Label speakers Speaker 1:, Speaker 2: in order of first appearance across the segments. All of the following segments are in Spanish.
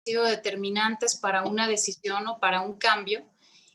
Speaker 1: sido determinantes para una decisión o para un cambio,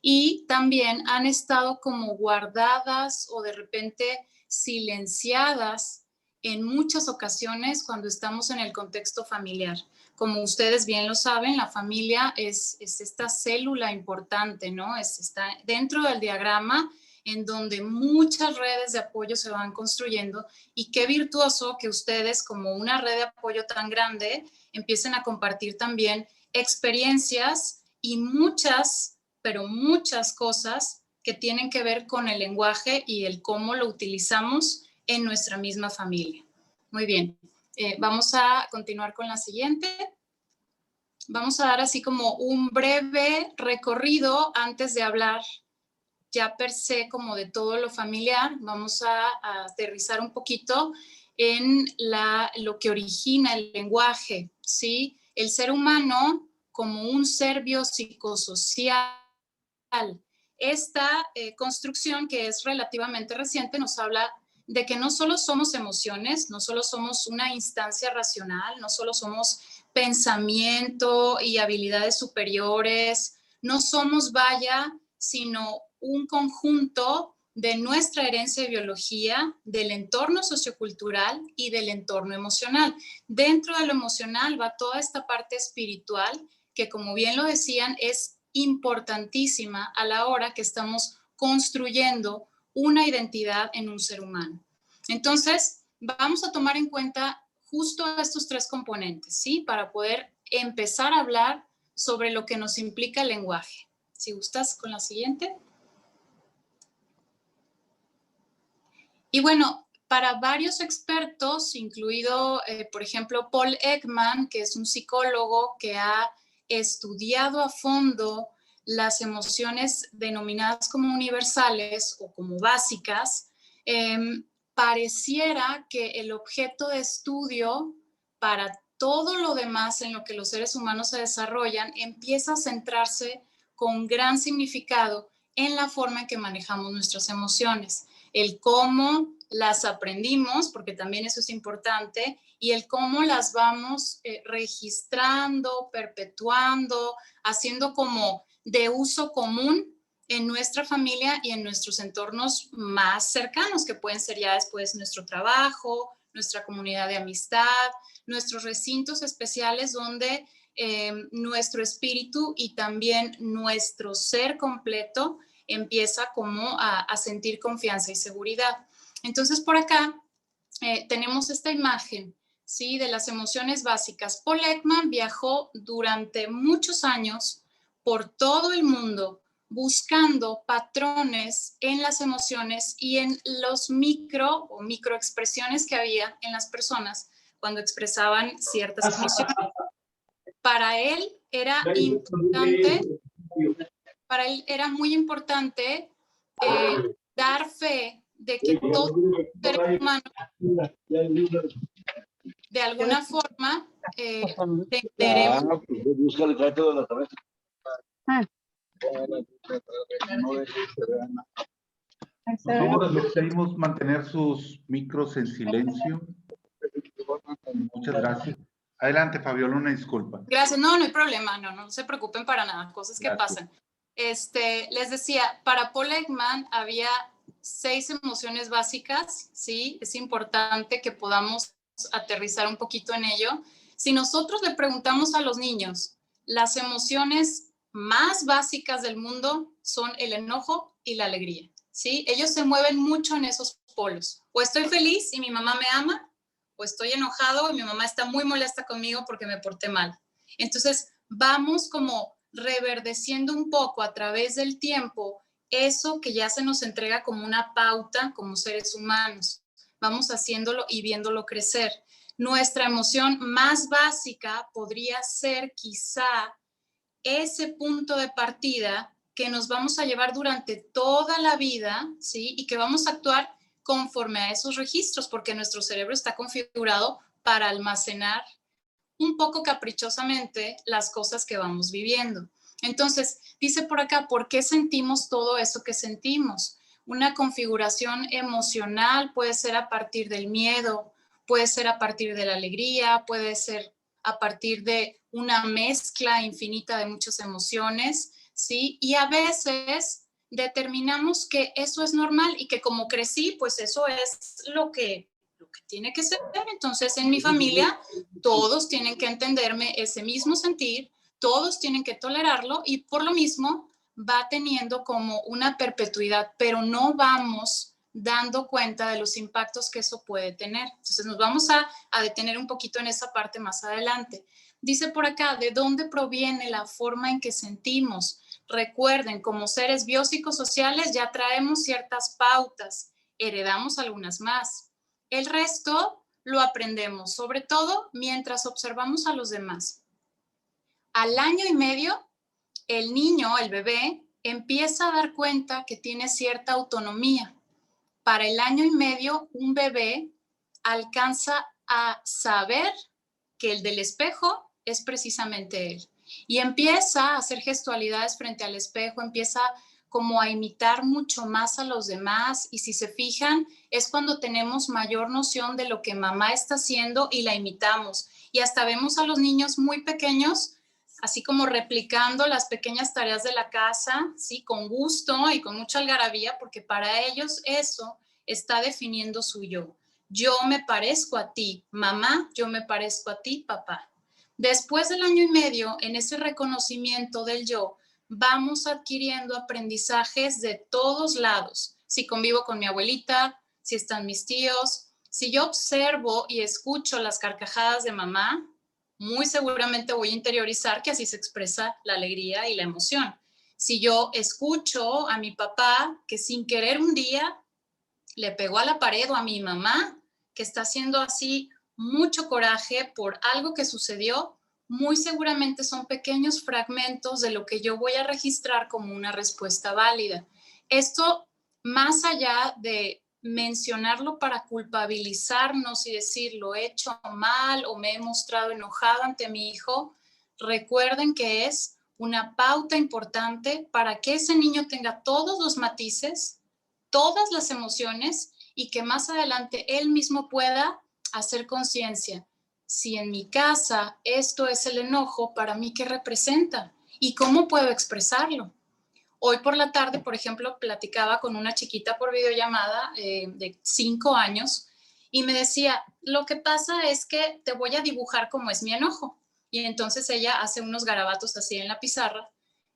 Speaker 1: y también han estado como guardadas o de repente silenciadas en muchas ocasiones cuando estamos en el contexto familiar. Como ustedes bien lo saben, la familia es esta célula importante, ¿no? Está dentro del diagrama en donde muchas redes de apoyo se van construyendo, y qué virtuoso que ustedes, como una red de apoyo tan grande, empiecen a compartir también experiencias y muchas, pero muchas cosas que tienen que ver con el lenguaje y el cómo lo utilizamos en nuestra misma familia. Muy bien, vamos a continuar con la siguiente. Vamos a dar así como un breve recorrido antes de hablar ya per se como de todo lo familiar. Vamos a aterrizar un poquito en lo que origina el lenguaje, ¿sí? El ser humano como un ser biopsicosocial. Esta construcción, que es relativamente reciente, nos habla de que no solo somos emociones, no solo somos una instancia racional, no solo somos pensamiento y habilidades superiores, no somos, vaya, sino un conjunto de nuestra herencia de biología, del entorno sociocultural y del entorno emocional. Dentro de lo emocional va toda esta parte espiritual que, como bien lo decían, es importantísima a la hora que estamos construyendo una identidad en un ser humano. Entonces, vamos a tomar en cuenta justo estos tres componentes, ¿sí? Para poder empezar a hablar sobre lo que nos implica el lenguaje. Si gustas con la siguiente. Y bueno, para varios expertos, incluido, por ejemplo, Paul Ekman, que es un psicólogo que ha estudiado a fondo las emociones denominadas como universales o como básicas, pareciera que el objeto de estudio para todo lo demás en lo que los seres humanos se desarrollan empieza a centrarse con gran significado en la forma en que manejamos nuestras emociones, el cómo las aprendimos, porque también eso es importante, y el cómo las vamos registrando, perpetuando, haciendo como de uso común en nuestra familia y en nuestros entornos más cercanos, que pueden ser ya después nuestro trabajo, nuestra comunidad de amistad, nuestros recintos especiales donde nuestro espíritu y también nuestro ser completo empieza como a sentir confianza y seguridad. Entonces, por acá tenemos esta imagen, ¿sí? De las emociones básicas. Paul Ekman viajó durante muchos años por todo el mundo buscando patrones en las emociones y en los microexpresiones que había en las personas cuando expresaban ciertas emociones. Para él era muy importante dar fe de que todo ser humano de alguna forma
Speaker 2: Por favor, les pedimos mantener sus micros en silencio. Muchas gracias. Adelante, Fabiola, una disculpa.
Speaker 1: Gracias, no hay problema, no se preocupen para nada, cosas que pasan. Les decía, para Paul Ekman había 6 emociones básicas, ¿sí? Es importante que podamos aterrizar un poquito en ello. Si nosotros le preguntamos a los niños, las emociones más básicas del mundo son el enojo y la alegría, ¿sí? Ellos se mueven mucho en esos polos. O estoy feliz y mi mamá me ama, o estoy enojado y mi mamá está muy molesta conmigo porque me porté mal. Entonces, vamos como reverdeciendo un poco a través del tiempo eso que ya se nos entrega como una pauta como seres humanos. Vamos haciéndolo y viéndolo crecer. Nuestra emoción más básica podría ser quizá ese punto de partida que nos vamos a llevar durante toda la vida, ¿sí? Y que vamos a actuar conforme a esos registros, porque nuestro cerebro está configurado para almacenar un poco caprichosamente las cosas que vamos viviendo. Entonces, dice por acá, ¿por qué sentimos todo eso que sentimos? Una configuración emocional puede ser a partir del miedo, puede ser a partir de la alegría, puede ser a partir de una mezcla infinita de muchas emociones, ¿sí? Y a veces determinamos que eso es normal y que como crecí, pues eso es lo que tiene que ser. Entonces, en mi familia, todos tienen que entenderme ese mismo sentir, todos tienen que tolerarlo y por lo mismo va teniendo como una perpetuidad, pero no vamos dando cuenta de los impactos que eso puede tener. Entonces nos vamos a detener un poquito en esa parte más adelante. Dice por acá, ¿de dónde proviene la forma en que sentimos? Recuerden, como seres biopsicosociales ya traemos ciertas pautas, heredamos algunas más. El resto lo aprendemos, sobre todo mientras observamos a los demás. Al año y medio, el niño, el bebé, empieza a dar cuenta que tiene cierta autonomía. Para el año y medio, un bebé alcanza a saber que el del espejo es precisamente él. Y empieza a hacer gestualidades frente al espejo, empieza como a imitar mucho más a los demás. Y si se fijan, es cuando tenemos mayor noción de lo que mamá está haciendo y la imitamos. Y hasta vemos a los niños muy pequeños así como replicando las pequeñas tareas de la casa, ¿sí? Con gusto y con mucha algarabía, porque para ellos eso está definiendo su yo. Yo me parezco a ti, mamá, yo me parezco a ti, papá. Después del año y medio, en ese reconocimiento del yo, vamos adquiriendo aprendizajes de todos lados. Si convivo con mi abuelita, si están mis tíos, si yo observo y escucho las carcajadas de mamá, muy seguramente voy a interiorizar que así se expresa la alegría y la emoción. Si yo escucho a mi papá que sin querer un día le pegó a la pared o a mi mamá que está haciendo así mucho coraje por algo que sucedió, muy seguramente son pequeños fragmentos de lo que yo voy a registrar como una respuesta válida. Esto, más allá de mencionarlo para culpabilizarnos y decir lo he hecho mal o me he mostrado enojado ante mi hijo, recuerden que es una pauta importante para que ese niño tenga todos los matices, todas las emociones y que más adelante él mismo pueda hacer conciencia. Si en mi casa esto es el enojo, ¿para mí qué representa? ¿Y cómo puedo expresarlo? Hoy por la tarde, por ejemplo, platicaba con una chiquita por videollamada de 5 años y me decía, lo que pasa es que te voy a dibujar cómo es mi enojo. Y entonces ella hace unos garabatos así en la pizarra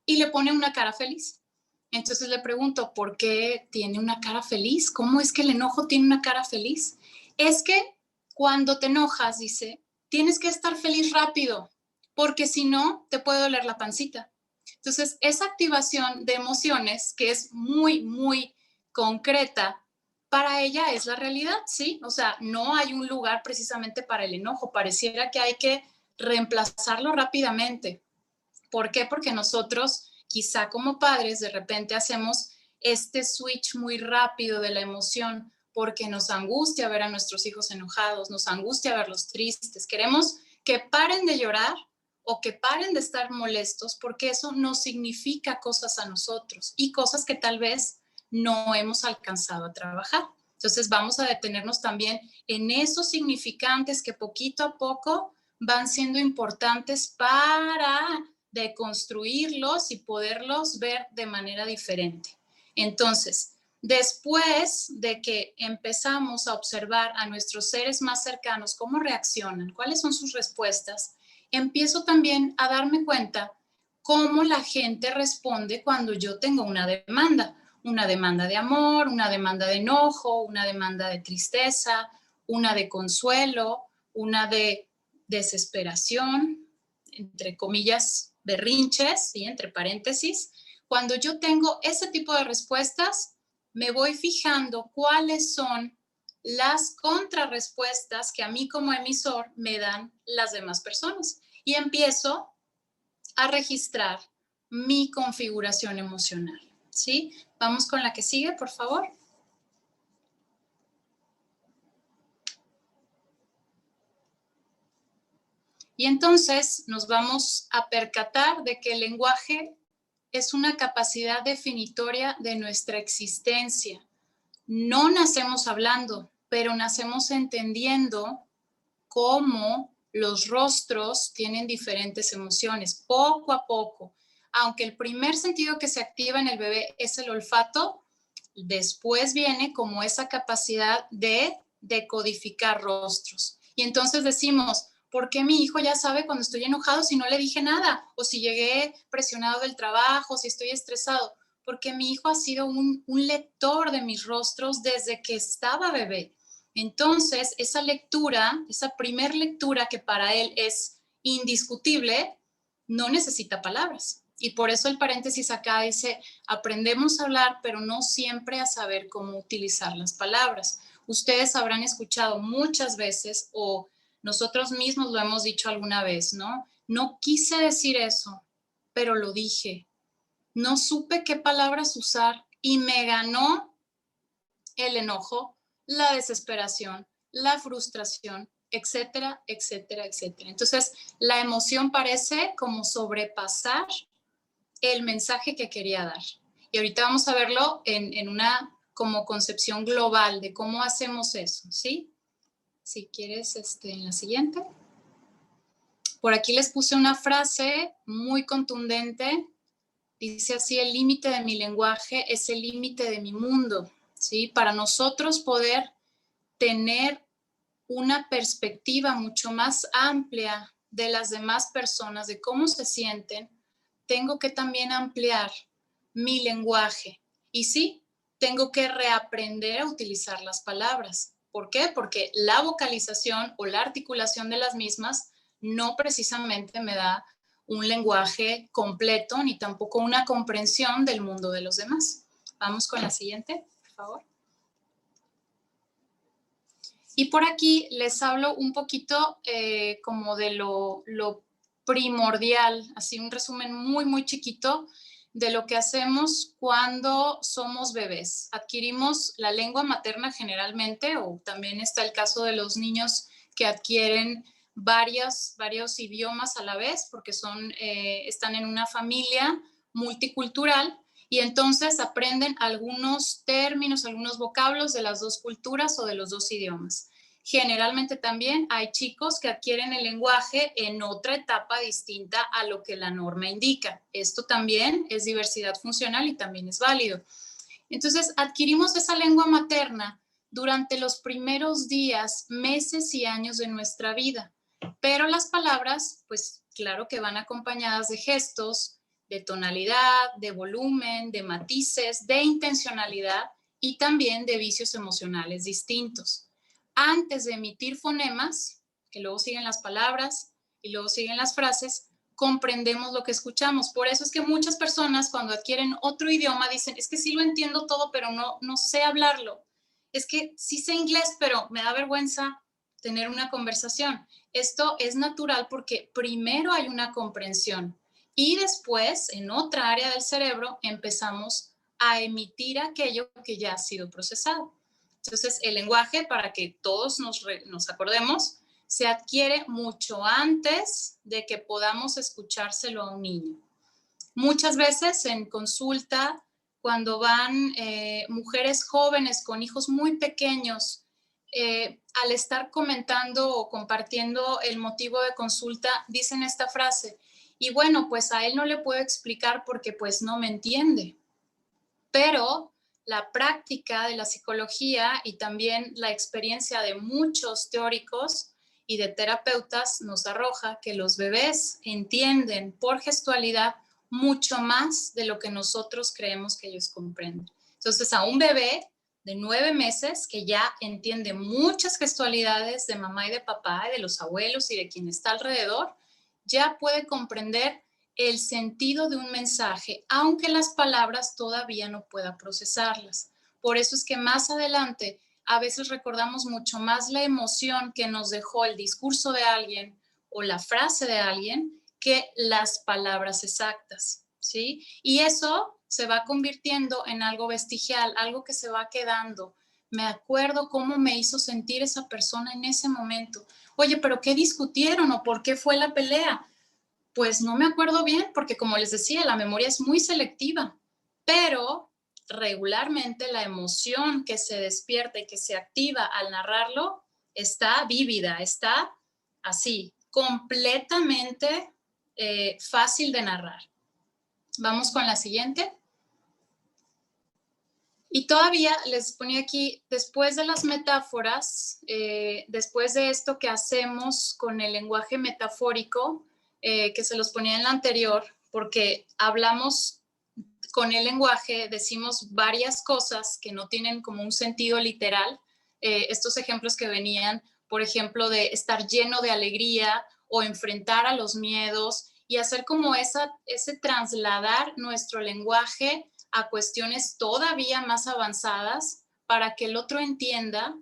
Speaker 1: y le pone una cara feliz. Entonces le pregunto, ¿por qué tiene una cara feliz? ¿Cómo es que el enojo tiene una cara feliz? Es que cuando te enojas, dice, tienes que estar feliz rápido, porque si no, te puede doler la pancita. Entonces, esa activación de emociones, que es muy, muy concreta, para ella es la realidad, ¿sí? O sea, no hay un lugar precisamente para el enojo. Pareciera que hay que reemplazarlo rápidamente. ¿Por qué? Porque nosotros, quizá como padres, de repente hacemos este switch muy rápido de la emoción porque nos angustia ver a nuestros hijos enojados, nos angustia verlos tristes. Queremos que paren de llorar o que paren de estar molestos porque eso nos significa cosas a nosotros y cosas que tal vez no hemos alcanzado a trabajar. Entonces vamos a detenernos también en esos significantes que poquito a poco van siendo importantes para deconstruirlos y poderlos ver de manera diferente. Entonces, después de que empezamos a observar a nuestros seres más cercanos cómo reaccionan, cuáles son sus respuestas, empiezo también a darme cuenta cómo la gente responde cuando yo tengo una demanda de amor, una demanda de enojo, una demanda de tristeza, una de consuelo, una de desesperación, entre comillas, berrinches, ¿sí? Entre paréntesis. Cuando yo tengo ese tipo de respuestas, me voy fijando cuáles son las contrarrespuestas que a mí como emisor me dan las demás personas y empiezo a registrar mi configuración emocional, ¿sí? Vamos con la que sigue, por favor. Y entonces nos vamos a percatar de que el lenguaje es una capacidad definitoria de nuestra existencia. No nacemos hablando, pero nacemos entendiendo cómo los rostros tienen diferentes emociones, poco a poco. Aunque el primer sentido que se activa en el bebé es el olfato, después viene como esa capacidad de decodificar rostros. Y entonces decimos, ¿por qué mi hijo ya sabe cuando estoy enojado si no le dije nada? O si llegué presionado del trabajo, si estoy estresado. Porque mi hijo ha sido un lector de mis rostros desde que estaba bebé. Entonces, esa lectura, esa primer lectura que para él es indiscutible, no necesita palabras. Y por eso el paréntesis acá dice, aprendemos a hablar, pero no siempre a saber cómo utilizar las palabras. Ustedes habrán escuchado muchas veces, o nosotros mismos lo hemos dicho alguna vez, ¿no? No quise decir eso, pero lo dije. No supe qué palabras usar y me ganó el enojo, la desesperación, la frustración, etcétera, etcétera, etcétera. Entonces, la emoción parece como sobrepasar el mensaje que quería dar. Y ahorita vamos a verlo en una como concepción global de cómo hacemos eso, ¿sí? Si quieres, en la siguiente. Por aquí les puse una frase muy contundente. Dice así, el límite de mi lenguaje es el límite de mi mundo, ¿sí? Para nosotros poder tener una perspectiva mucho más amplia de las demás personas, de cómo se sienten, tengo que también ampliar mi lenguaje. Y sí, tengo que reaprender a utilizar las palabras. ¿Por qué? Porque la vocalización o la articulación de las mismas no precisamente me da un lenguaje completo ni tampoco una comprensión del mundo de los demás. Vamos con la siguiente, por favor. Y por aquí les hablo un poquito como de lo primordial, así un resumen muy, muy chiquito de lo que hacemos cuando somos bebés. Adquirimos la lengua materna generalmente, o también está el caso de los niños que adquieren varios idiomas a la vez porque están en una familia multicultural y entonces aprenden algunos términos, algunos vocablos de las dos culturas o de los dos idiomas. Generalmente también hay chicos que adquieren el lenguaje en otra etapa distinta a lo que la norma indica. Esto también es diversidad funcional y también es válido. Entonces, adquirimos esa lengua materna durante los primeros días, meses y años de nuestra vida. Pero las palabras, pues claro que van acompañadas de gestos, de tonalidad, de volumen, de matices, de intencionalidad y también de vicios emocionales distintos. Antes de emitir fonemas, que luego siguen las palabras y luego siguen las frases, comprendemos lo que escuchamos. Por eso es que muchas personas cuando adquieren otro idioma dicen, es que sí lo entiendo todo, pero no sé hablarlo. Es que sí sé inglés, pero me da vergüenza tener una conversación. Esto es natural porque primero hay una comprensión y después en otra área del cerebro empezamos a emitir aquello que ya ha sido procesado. Entonces, el lenguaje, para que todos nos acordemos, se adquiere mucho antes de que podamos escuchárselo a un niño. Muchas veces en consulta, cuando van mujeres jóvenes con hijos muy pequeños, al estar comentando o compartiendo el motivo de consulta, dicen esta frase, y bueno, pues a él no le puedo explicar porque pues no me entiende, pero la práctica de la psicología y también la experiencia de muchos teóricos y de terapeutas nos arroja que los bebés entienden por gestualidad mucho más de lo que nosotros creemos que ellos comprenden. Entonces, a un bebé de 9 meses que ya entiende muchas gestualidades de mamá y de papá, y de los abuelos y de quien está alrededor, ya puede comprender el sentido de un mensaje, aunque las palabras todavía no pueda procesarlas. Por eso es que más adelante a veces recordamos mucho más la emoción que nos dejó el discurso de alguien o la frase de alguien que las palabras exactas, ¿sí? Y eso se va convirtiendo en algo vestigial, algo que se va quedando. Me acuerdo cómo me hizo sentir esa persona en ese momento. Oye, ¿pero qué discutieron o por qué fue la pelea? Pues no me acuerdo bien porque, como les decía, la memoria es muy selectiva, pero regularmente la emoción que se despierta y que se activa al narrarlo está vívida, está así, completamente fácil de narrar. Vamos con la siguiente. Y todavía les ponía aquí, después de las metáforas, después de esto que hacemos con el lenguaje metafórico, que se los ponía en la anterior, porque hablamos con el lenguaje, decimos varias cosas que no tienen como un sentido literal. Estos ejemplos que venían, por ejemplo, de estar lleno de alegría o enfrentar a los miedos y hacer como ese trasladar nuestro lenguaje a cuestiones todavía más avanzadas para que el otro entienda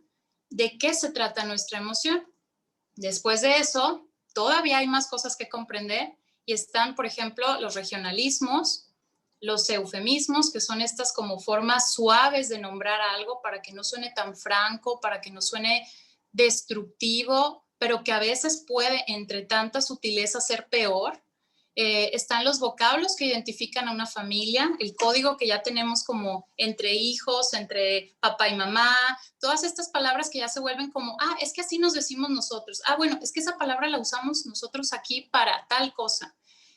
Speaker 1: de qué se trata nuestra emoción. Después de eso, todavía hay más cosas que comprender y están, por ejemplo, los regionalismos, los eufemismos, que son estas como formas suaves de nombrar algo para que no suene tan franco, para que no suene destructivo, pero que a veces puede, entre tanta sutileza, ser peor. Están los vocablos que identifican a una familia, el código que ya tenemos como entre hijos, entre papá y mamá, todas estas palabras que ya se vuelven como, es que así nos decimos nosotros. Bueno, es que esa palabra la usamos nosotros aquí para tal cosa.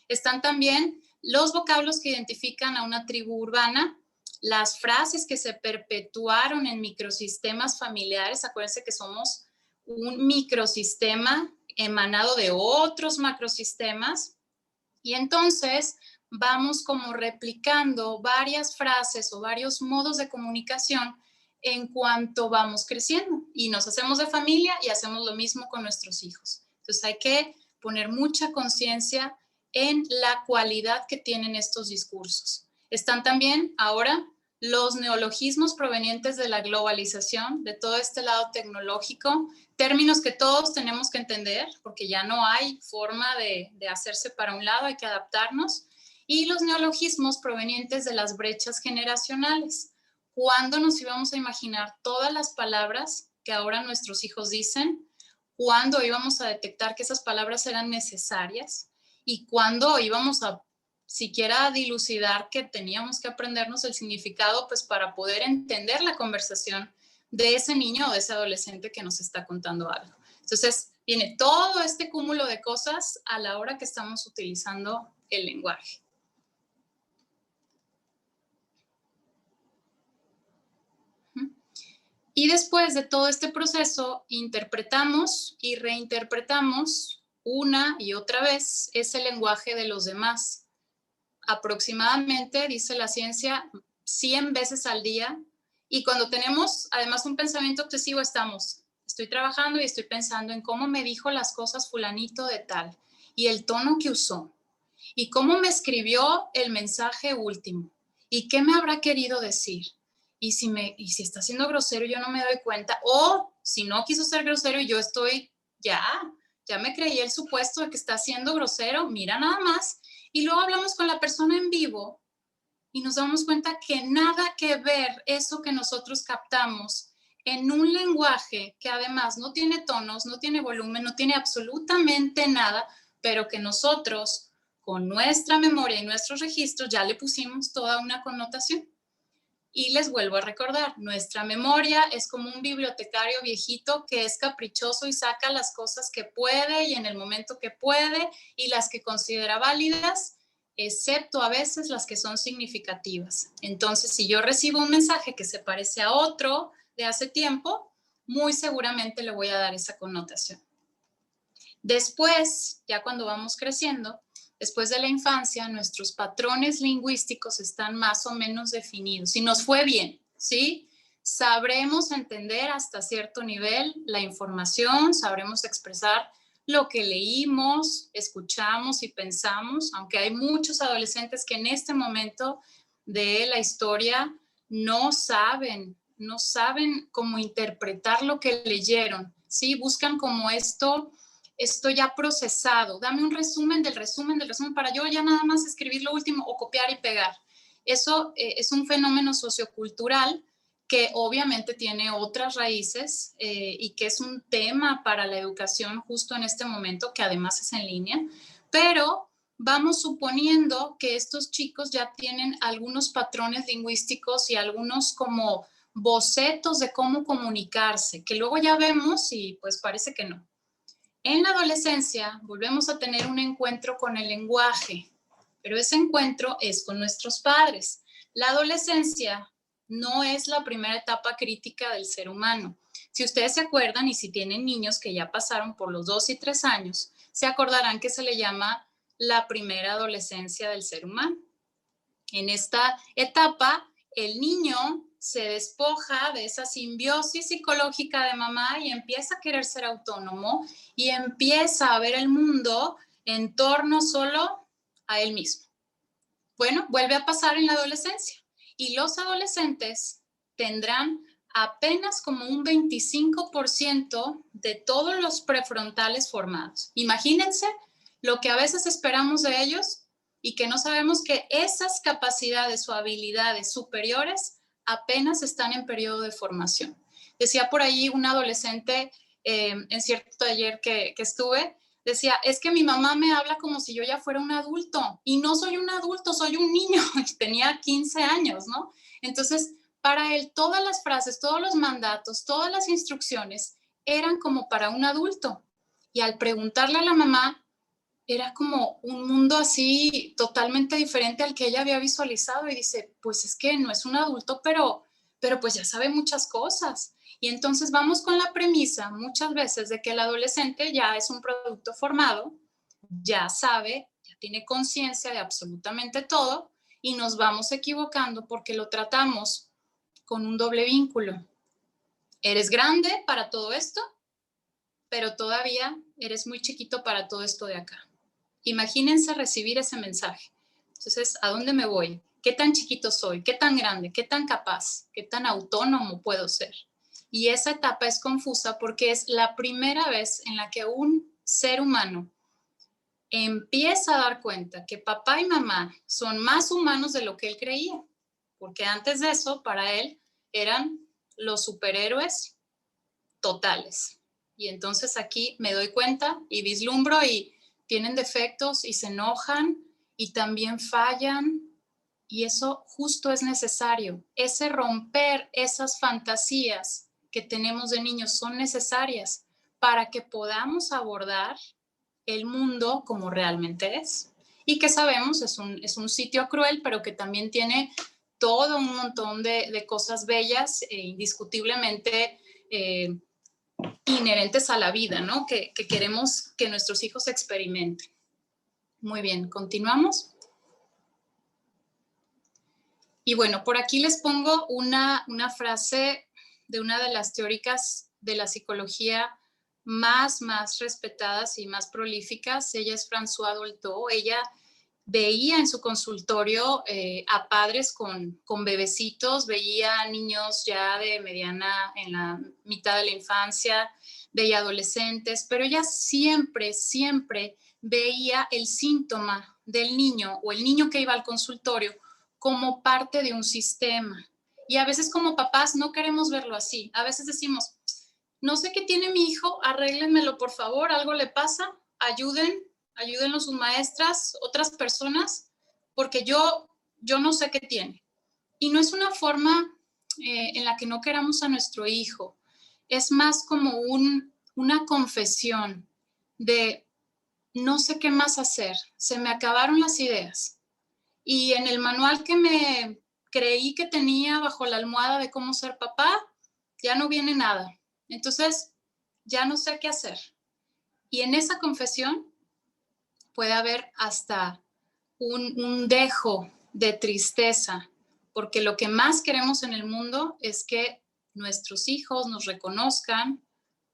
Speaker 1: Están también los vocablos que identifican a una tribu urbana, las frases que se perpetuaron en microsistemas familiares. Acuérdense que somos un microsistema emanado de otros macrosistemas. Y entonces vamos como replicando varias frases o varios modos de comunicación en cuanto vamos creciendo y nos hacemos de familia y hacemos lo mismo con nuestros hijos. Entonces hay que poner mucha conciencia en la cualidad que tienen estos discursos. Están también ahora los neologismos provenientes de la globalización, de todo este lado tecnológico, términos que todos tenemos que entender, porque ya no hay forma de hacerse para un lado, hay que adaptarnos, y los neologismos provenientes de las brechas generacionales. ¿Cuándo nos íbamos a imaginar todas las palabras que ahora nuestros hijos dicen? ¿Cuándo íbamos a detectar que esas palabras eran necesarias? ¿Y cuándo íbamos a siquiera dilucidar que teníamos que aprendernos el significado pues para poder entender la conversación de ese niño o de ese adolescente que nos está contando algo? Entonces, viene todo este cúmulo de cosas a la hora que estamos utilizando el lenguaje. Y después de todo este proceso, interpretamos y reinterpretamos una y otra vez ese lenguaje de los demás. Aproximadamente, dice la ciencia, 100 veces al día. Y cuando tenemos además un pensamiento obsesivo, estoy trabajando y estoy pensando en cómo me dijo las cosas fulanito de tal, y el tono que usó, y cómo me escribió el mensaje último, y qué me habrá querido decir. Y si está siendo grosero, yo no me doy cuenta, o si no quiso ser grosero y yo estoy, ya me creí el supuesto de que está siendo grosero, mira nada más. Y luego hablamos con la persona en vivo y nos damos cuenta que nada que ver eso que nosotros captamos en un lenguaje que además no tiene tonos, no tiene volumen, no tiene absolutamente nada, pero que nosotros con nuestra memoria y nuestros registros ya le pusimos toda una connotación. Y les vuelvo a recordar, nuestra memoria es como un bibliotecario viejito que es caprichoso y saca las cosas que puede y en el momento que puede y las que considera válidas, excepto a veces las que son significativas. Entonces, si yo recibo un mensaje que se parece a otro de hace tiempo, muy seguramente le voy a dar esa connotación. Después, ya cuando vamos creciendo, después de la infancia, nuestros patrones lingüísticos están más o menos definidos. Si nos fue bien, ¿sí? Sabremos entender hasta cierto nivel la información, sabremos expresar lo que leímos, escuchamos y pensamos, aunque hay muchos adolescentes que en este momento de la historia no saben cómo interpretar lo que leyeron, ¿sí? Buscan como esto ya procesado, dame un resumen del resumen para yo ya nada más escribir lo último o copiar y pegar. Eso es un fenómeno sociocultural que obviamente tiene otras raíces y que es un tema para la educación justo en este momento, que además es en línea, pero vamos suponiendo que estos chicos ya tienen algunos patrones lingüísticos y algunos como bocetos de cómo comunicarse, que luego ya vemos y pues parece que no. En la adolescencia volvemos a tener un encuentro con el lenguaje, pero ese encuentro es con nuestros padres. La adolescencia no es la primera etapa crítica del ser humano. Si ustedes se acuerdan, y si tienen niños que ya pasaron por los 2 y 3 años, se acordarán que se le llama la primera adolescencia del ser humano. En esta etapa, el niño se despoja de esa simbiosis psicológica de mamá y empieza a querer ser autónomo y empieza a ver el mundo en torno solo a él mismo. Bueno, vuelve a pasar en la adolescencia y los adolescentes tendrán apenas como un 25% de todos los prefrontales formados. Imagínense lo que a veces esperamos de ellos y que no sabemos que esas capacidades o habilidades superiores apenas están en periodo de formación. Decía por ahí un adolescente en cierto taller que estuve, decía, es que mi mamá me habla como si yo ya fuera un adulto y no soy un adulto, soy un niño. Tenía 15 años, ¿no? Entonces, para él todas las frases, todos los mandatos, todas las instrucciones eran como para un adulto. Y al preguntarle a la mamá, era como un mundo así totalmente diferente al que ella había visualizado y dice, pues es que no es un adulto, pero pues ya sabe muchas cosas. Y entonces vamos con la premisa muchas veces de que el adolescente ya es un producto formado, ya sabe, ya tiene conciencia de absolutamente todo y nos vamos equivocando porque lo tratamos con un doble vínculo. Eres grande para todo esto, pero todavía eres muy chiquito para todo esto de acá. Imagínense recibir ese mensaje. Entonces, ¿a dónde me voy? ¿Qué tan chiquito soy? ¿Qué tan grande? ¿Qué tan capaz? ¿Qué tan autónomo puedo ser? Y esa etapa es confusa porque es la primera vez en la que un ser humano empieza a dar cuenta que papá y mamá son más humanos de lo que él creía. Porque antes de eso, para él, eran los superhéroes totales. Y entonces aquí me doy cuenta y vislumbro y tienen defectos y se enojan y también fallan. Y eso justo es necesario. Ese romper esas fantasías que tenemos de niños son necesarias para que podamos abordar el mundo como realmente es. Y que sabemos es un sitio cruel, pero que también tiene todo un montón de cosas bellas e indiscutiblemente inherentes a la vida, ¿no? Que queremos que nuestros hijos experimenten. Muy bien, continuamos. Y bueno, por aquí les pongo una frase de una de las teóricas de la psicología más respetadas y más prolíficas. Ella es Françoise Dolto. Ella veía en su consultorio a padres con bebecitos, veía niños ya de mediana, en la mitad de la infancia, veía adolescentes, pero ella siempre veía el síntoma del niño o el niño que iba al consultorio como parte de un sistema. Y a veces como papás no queremos verlo así. A veces decimos, no sé qué tiene mi hijo, arréglenmelo por favor, algo le pasa, ayúdenlo sus maestras, otras personas, porque yo no sé qué tiene. Y no es una forma en la que no queramos a nuestro hijo, es más como una confesión de no sé qué más hacer, se me acabaron las ideas. Y en el manual que me creí que tenía bajo la almohada de cómo ser papá, ya no viene nada. Entonces, ya no sé qué hacer. Y en esa confesión puede haber hasta un dejo de tristeza, porque lo que más queremos en el mundo es que nuestros hijos nos reconozcan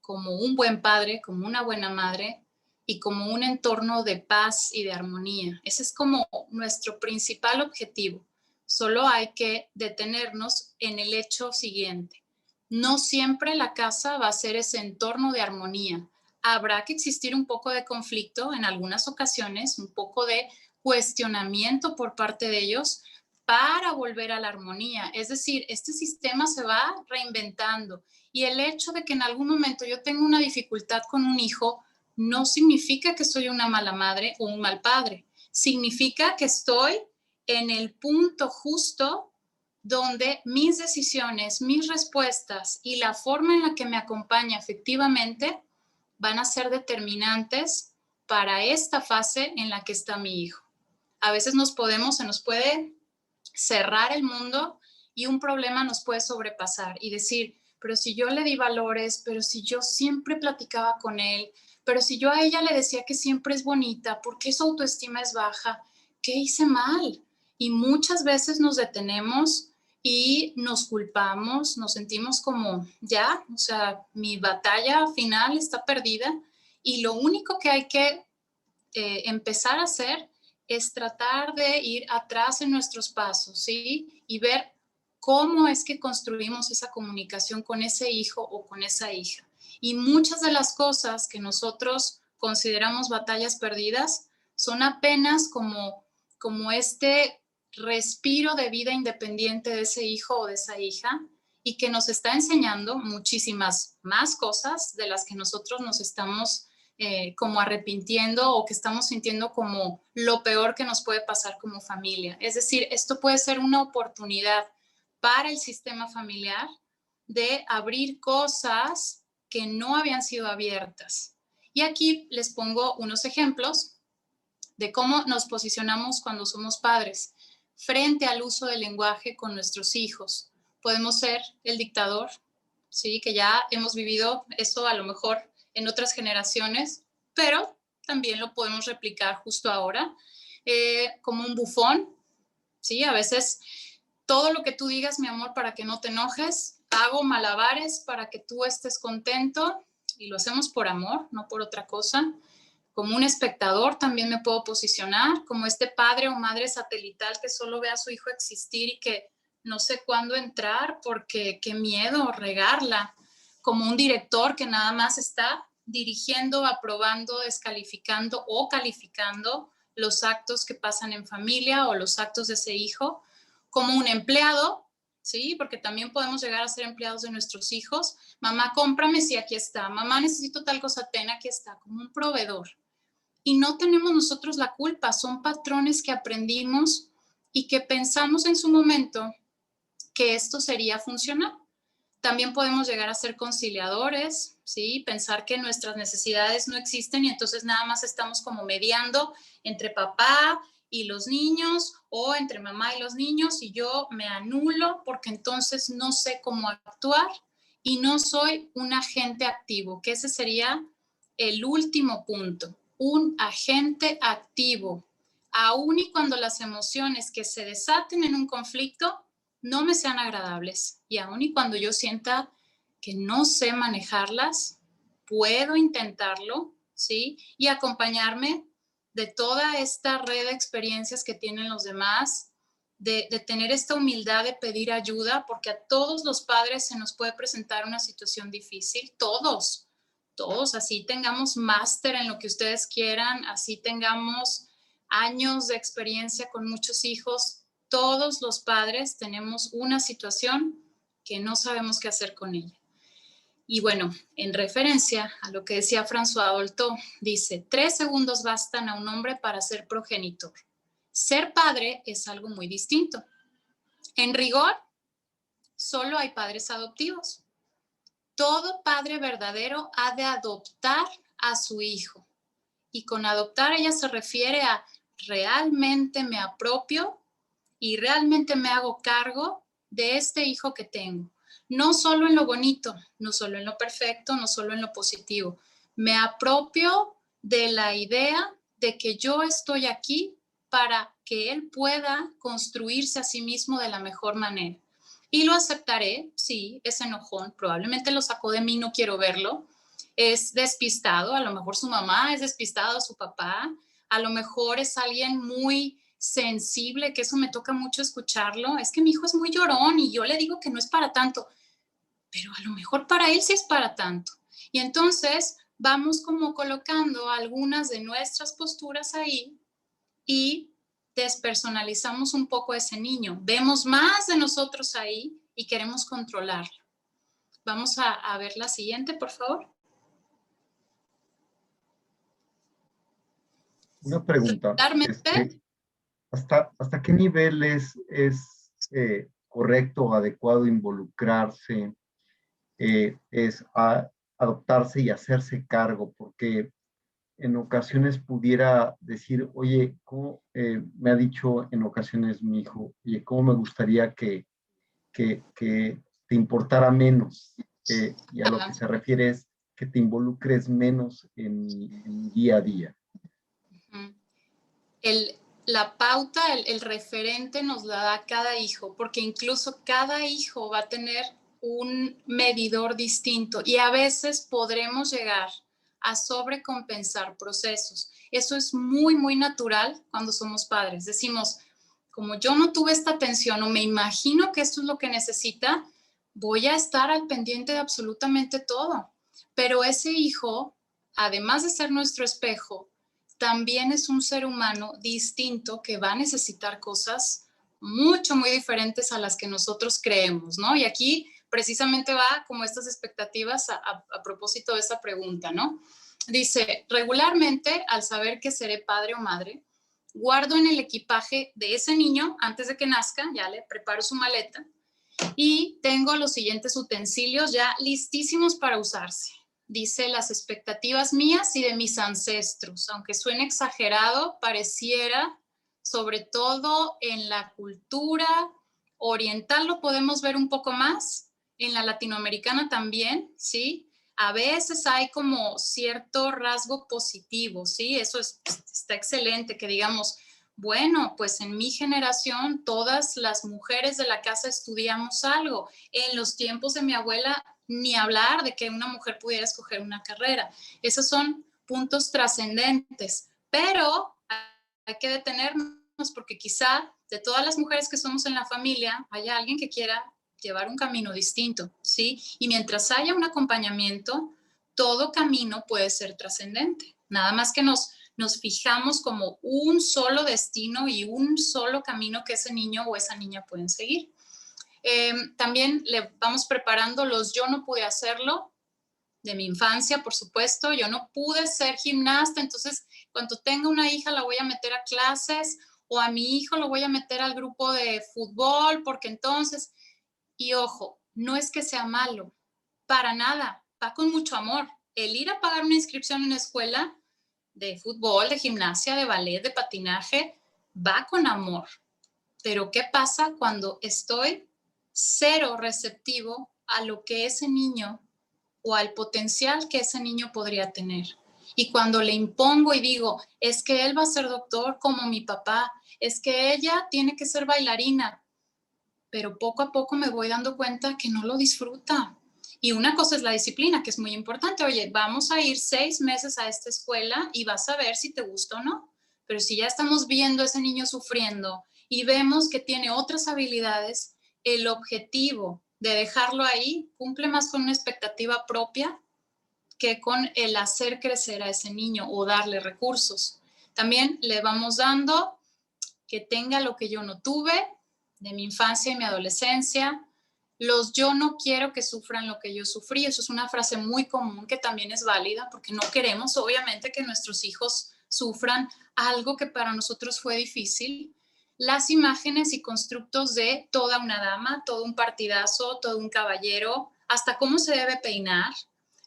Speaker 1: como un buen padre, como una buena madre y como un entorno de paz y de armonía. Ese es como nuestro principal objetivo. Solo hay que detenernos en el hecho siguiente. No siempre la casa va a ser ese entorno de armonía. Habrá que existir un poco de conflicto en algunas ocasiones, un poco de cuestionamiento por parte de ellos para volver a la armonía. Es decir, este sistema se va reinventando y el hecho de que en algún momento yo tenga una dificultad con un hijo no significa que soy una mala madre o un mal padre. Significa que estoy en el punto justo donde mis decisiones, mis respuestas y la forma en la que me acompaña efectivamente van a ser determinantes para esta fase en la que está mi hijo. A veces se nos puede cerrar el mundo y un problema nos puede sobrepasar y decir, pero si yo le di valores, pero si yo siempre platicaba con él, pero si yo a ella le decía que siempre es bonita, ¿por qué su autoestima es baja? ¿Qué hice mal? Y muchas veces nos detenemos y nos culpamos, nos sentimos como ya, o sea, mi batalla final está perdida y lo único que hay que empezar a hacer es tratar de ir atrás en nuestros pasos, ¿sí? Y ver cómo es que construimos esa comunicación con ese hijo o con esa hija. Y muchas de las cosas que nosotros consideramos batallas perdidas son apenas como este respiro de vida independiente de ese hijo o de esa hija y que nos está enseñando muchísimas más cosas de las que nosotros nos estamos como arrepintiendo o que estamos sintiendo como lo peor que nos puede pasar como familia. Es decir, esto puede ser una oportunidad para el sistema familiar de abrir cosas que no habían sido abiertas. Y aquí les pongo unos ejemplos de cómo nos posicionamos cuando somos padres frente al uso del lenguaje con nuestros hijos. Podemos ser el dictador, ¿sí? Que ya hemos vivido eso a lo mejor en otras generaciones, pero también lo podemos replicar justo ahora, como un bufón, ¿sí? A veces todo lo que tú digas, mi amor, para que no te enojes, hago malabares para que tú estés contento y lo hacemos por amor, no por otra cosa. Como un espectador también me puedo posicionar, como este padre o madre satelital que solo ve a su hijo existir y que no sé cuándo entrar porque qué miedo regarla, como un director que nada más está dirigiendo, aprobando, descalificando o calificando los actos que pasan en familia o los actos de ese hijo, como un empleado, ¿sí? Porque también podemos llegar a ser empleados de nuestros hijos. Mamá, cómprame, sí, aquí está. Mamá, necesito tal cosa, ten, aquí está, como un proveedor. Y no tenemos nosotros la culpa, son patrones que aprendimos y que pensamos en su momento que esto sería funcional. También podemos llegar a ser conciliadores, ¿sí? Pensar que nuestras necesidades no existen y entonces nada más estamos como mediando entre papá y los niños o entre mamá y los niños y yo me anulo porque entonces no sé cómo actuar y no soy un agente activo, que ese sería el último punto, un agente activo. Aún y cuando las emociones que se desaten en un conflicto no me sean agradables y aun y cuando yo sienta que no sé manejarlas, puedo intentarlo, ¿sí? Y acompañarme de toda esta red de experiencias que tienen los demás, de tener esta humildad de pedir ayuda, porque a todos los padres se nos puede presentar una situación difícil, todos, así tengamos máster en lo que ustedes quieran, así tengamos años de experiencia con muchos hijos, todos los padres tenemos una situación que no sabemos qué hacer con ella. Y bueno, en referencia a lo que decía François Dolto, dice, 3 segundos bastan a un hombre para ser progenitor. Ser padre es algo muy distinto. En rigor, solo hay padres adoptivos. Todo padre verdadero ha de adoptar a su hijo. Y con adoptar ella se refiere a realmente me apropio y realmente me hago cargo de este hijo que tengo. No solo en lo bonito, no solo en lo perfecto, no solo en lo positivo. Me apropio de la idea de que yo estoy aquí para que él pueda construirse a sí mismo de la mejor manera. Y lo aceptaré, sí, es enojón, probablemente lo sacó de mí, no quiero verlo, es despistado, a lo mejor su mamá es despistada, su papá, a lo mejor es alguien muy sensible, que eso me toca mucho escucharlo, es que mi hijo es muy llorón y yo le digo que no es para tanto, pero a lo mejor para él sí es para tanto. Y entonces vamos como colocando algunas de nuestras posturas ahí y despersonalizamos un poco a ese niño. Vemos más de nosotros ahí y queremos controlarlo. Vamos a ver la siguiente, por favor.
Speaker 3: Una pregunta. ¿Hasta qué nivel es correcto o adecuado involucrarse? adoptarse y hacerse cargo, porque en ocasiones pudiera decir, oye, ¿cómo, me ha dicho en ocasiones mi hijo, oye, cómo me gustaría que te importara menos? Y a lo que
Speaker 1: Ajá.
Speaker 3: se refiere es que te involucres menos en mi día a día.
Speaker 1: Ujú. La pauta, el referente nos la da cada hijo, porque incluso cada hijo va a tener un medidor distinto y a veces podremos llegar a sobrecompensar procesos. Eso es muy, muy natural cuando somos padres. Decimos, como yo no tuve esta atención o me imagino que esto es lo que necesita, voy a estar al pendiente de absolutamente todo. Pero ese hijo, además de ser nuestro espejo, también es un ser humano distinto que va a necesitar cosas mucho, muy diferentes a las que nosotros creemos, ¿no? Y aquí precisamente va como estas expectativas a propósito de esa pregunta, ¿no? Dice, regularmente al saber que seré padre o madre, guardo en el equipaje de ese niño antes de que nazca, ya le preparo su maleta y tengo los siguientes utensilios ya listísimos para usarse. Dice las expectativas mías y de mis ancestros, aunque suene exagerado, pareciera, sobre todo en la cultura oriental lo podemos ver un poco más, en la latinoamericana también, ¿sí? A veces hay como cierto rasgo positivo, ¿sí? Eso está excelente, que digamos, bueno, pues en mi generación todas las mujeres de la casa estudiamos algo. En los tiempos de mi abuela, ni hablar de que una mujer pudiera escoger una carrera. Esos son puntos trascendentes, pero hay que detenernos porque quizá de todas las mujeres que somos en la familia, haya alguien que quiera llevar un camino distinto, ¿sí? Y mientras haya un acompañamiento, todo camino puede ser trascendente. Nada más que nos fijamos como un solo destino y un solo camino que ese niño o esa niña pueden seguir. También le vamos preparando los yo no pude hacerlo de mi infancia, por supuesto. Yo no pude ser gimnasta, entonces cuando tenga una hija la voy a meter a clases o a mi hijo lo voy a meter al grupo de fútbol, porque entonces, y ojo, no es que sea malo, para nada, va con mucho amor. El ir a pagar una inscripción en una escuela de fútbol, de gimnasia, de ballet, de patinaje, va con amor. Pero ¿qué pasa cuando estoy cero receptivo a lo que ese niño o al potencial que ese niño podría tener? Y cuando le impongo y digo, es que él va a ser doctor como mi papá, es que ella tiene que ser bailarina, pero poco a poco me voy dando cuenta que no lo disfruta. Y una cosa es la disciplina, que es muy importante. Oye, vamos a ir 6 meses a esta escuela y vas a ver si te gusta o no. Pero si ya estamos viendo a ese niño sufriendo y vemos que tiene otras habilidades, el objetivo de dejarlo ahí cumple más con una expectativa propia que con el hacer crecer a ese niño o darle recursos. También le vamos dando que tenga lo que yo no tuve de mi infancia y mi adolescencia. Los yo no quiero que sufran lo que yo sufrí. Eso es una frase muy común que también es válida porque no queremos, obviamente, que nuestros hijos sufran algo que para nosotros fue difícil. Las imágenes y constructos de toda una dama, todo un partidazo, todo un caballero, hasta cómo se debe peinar.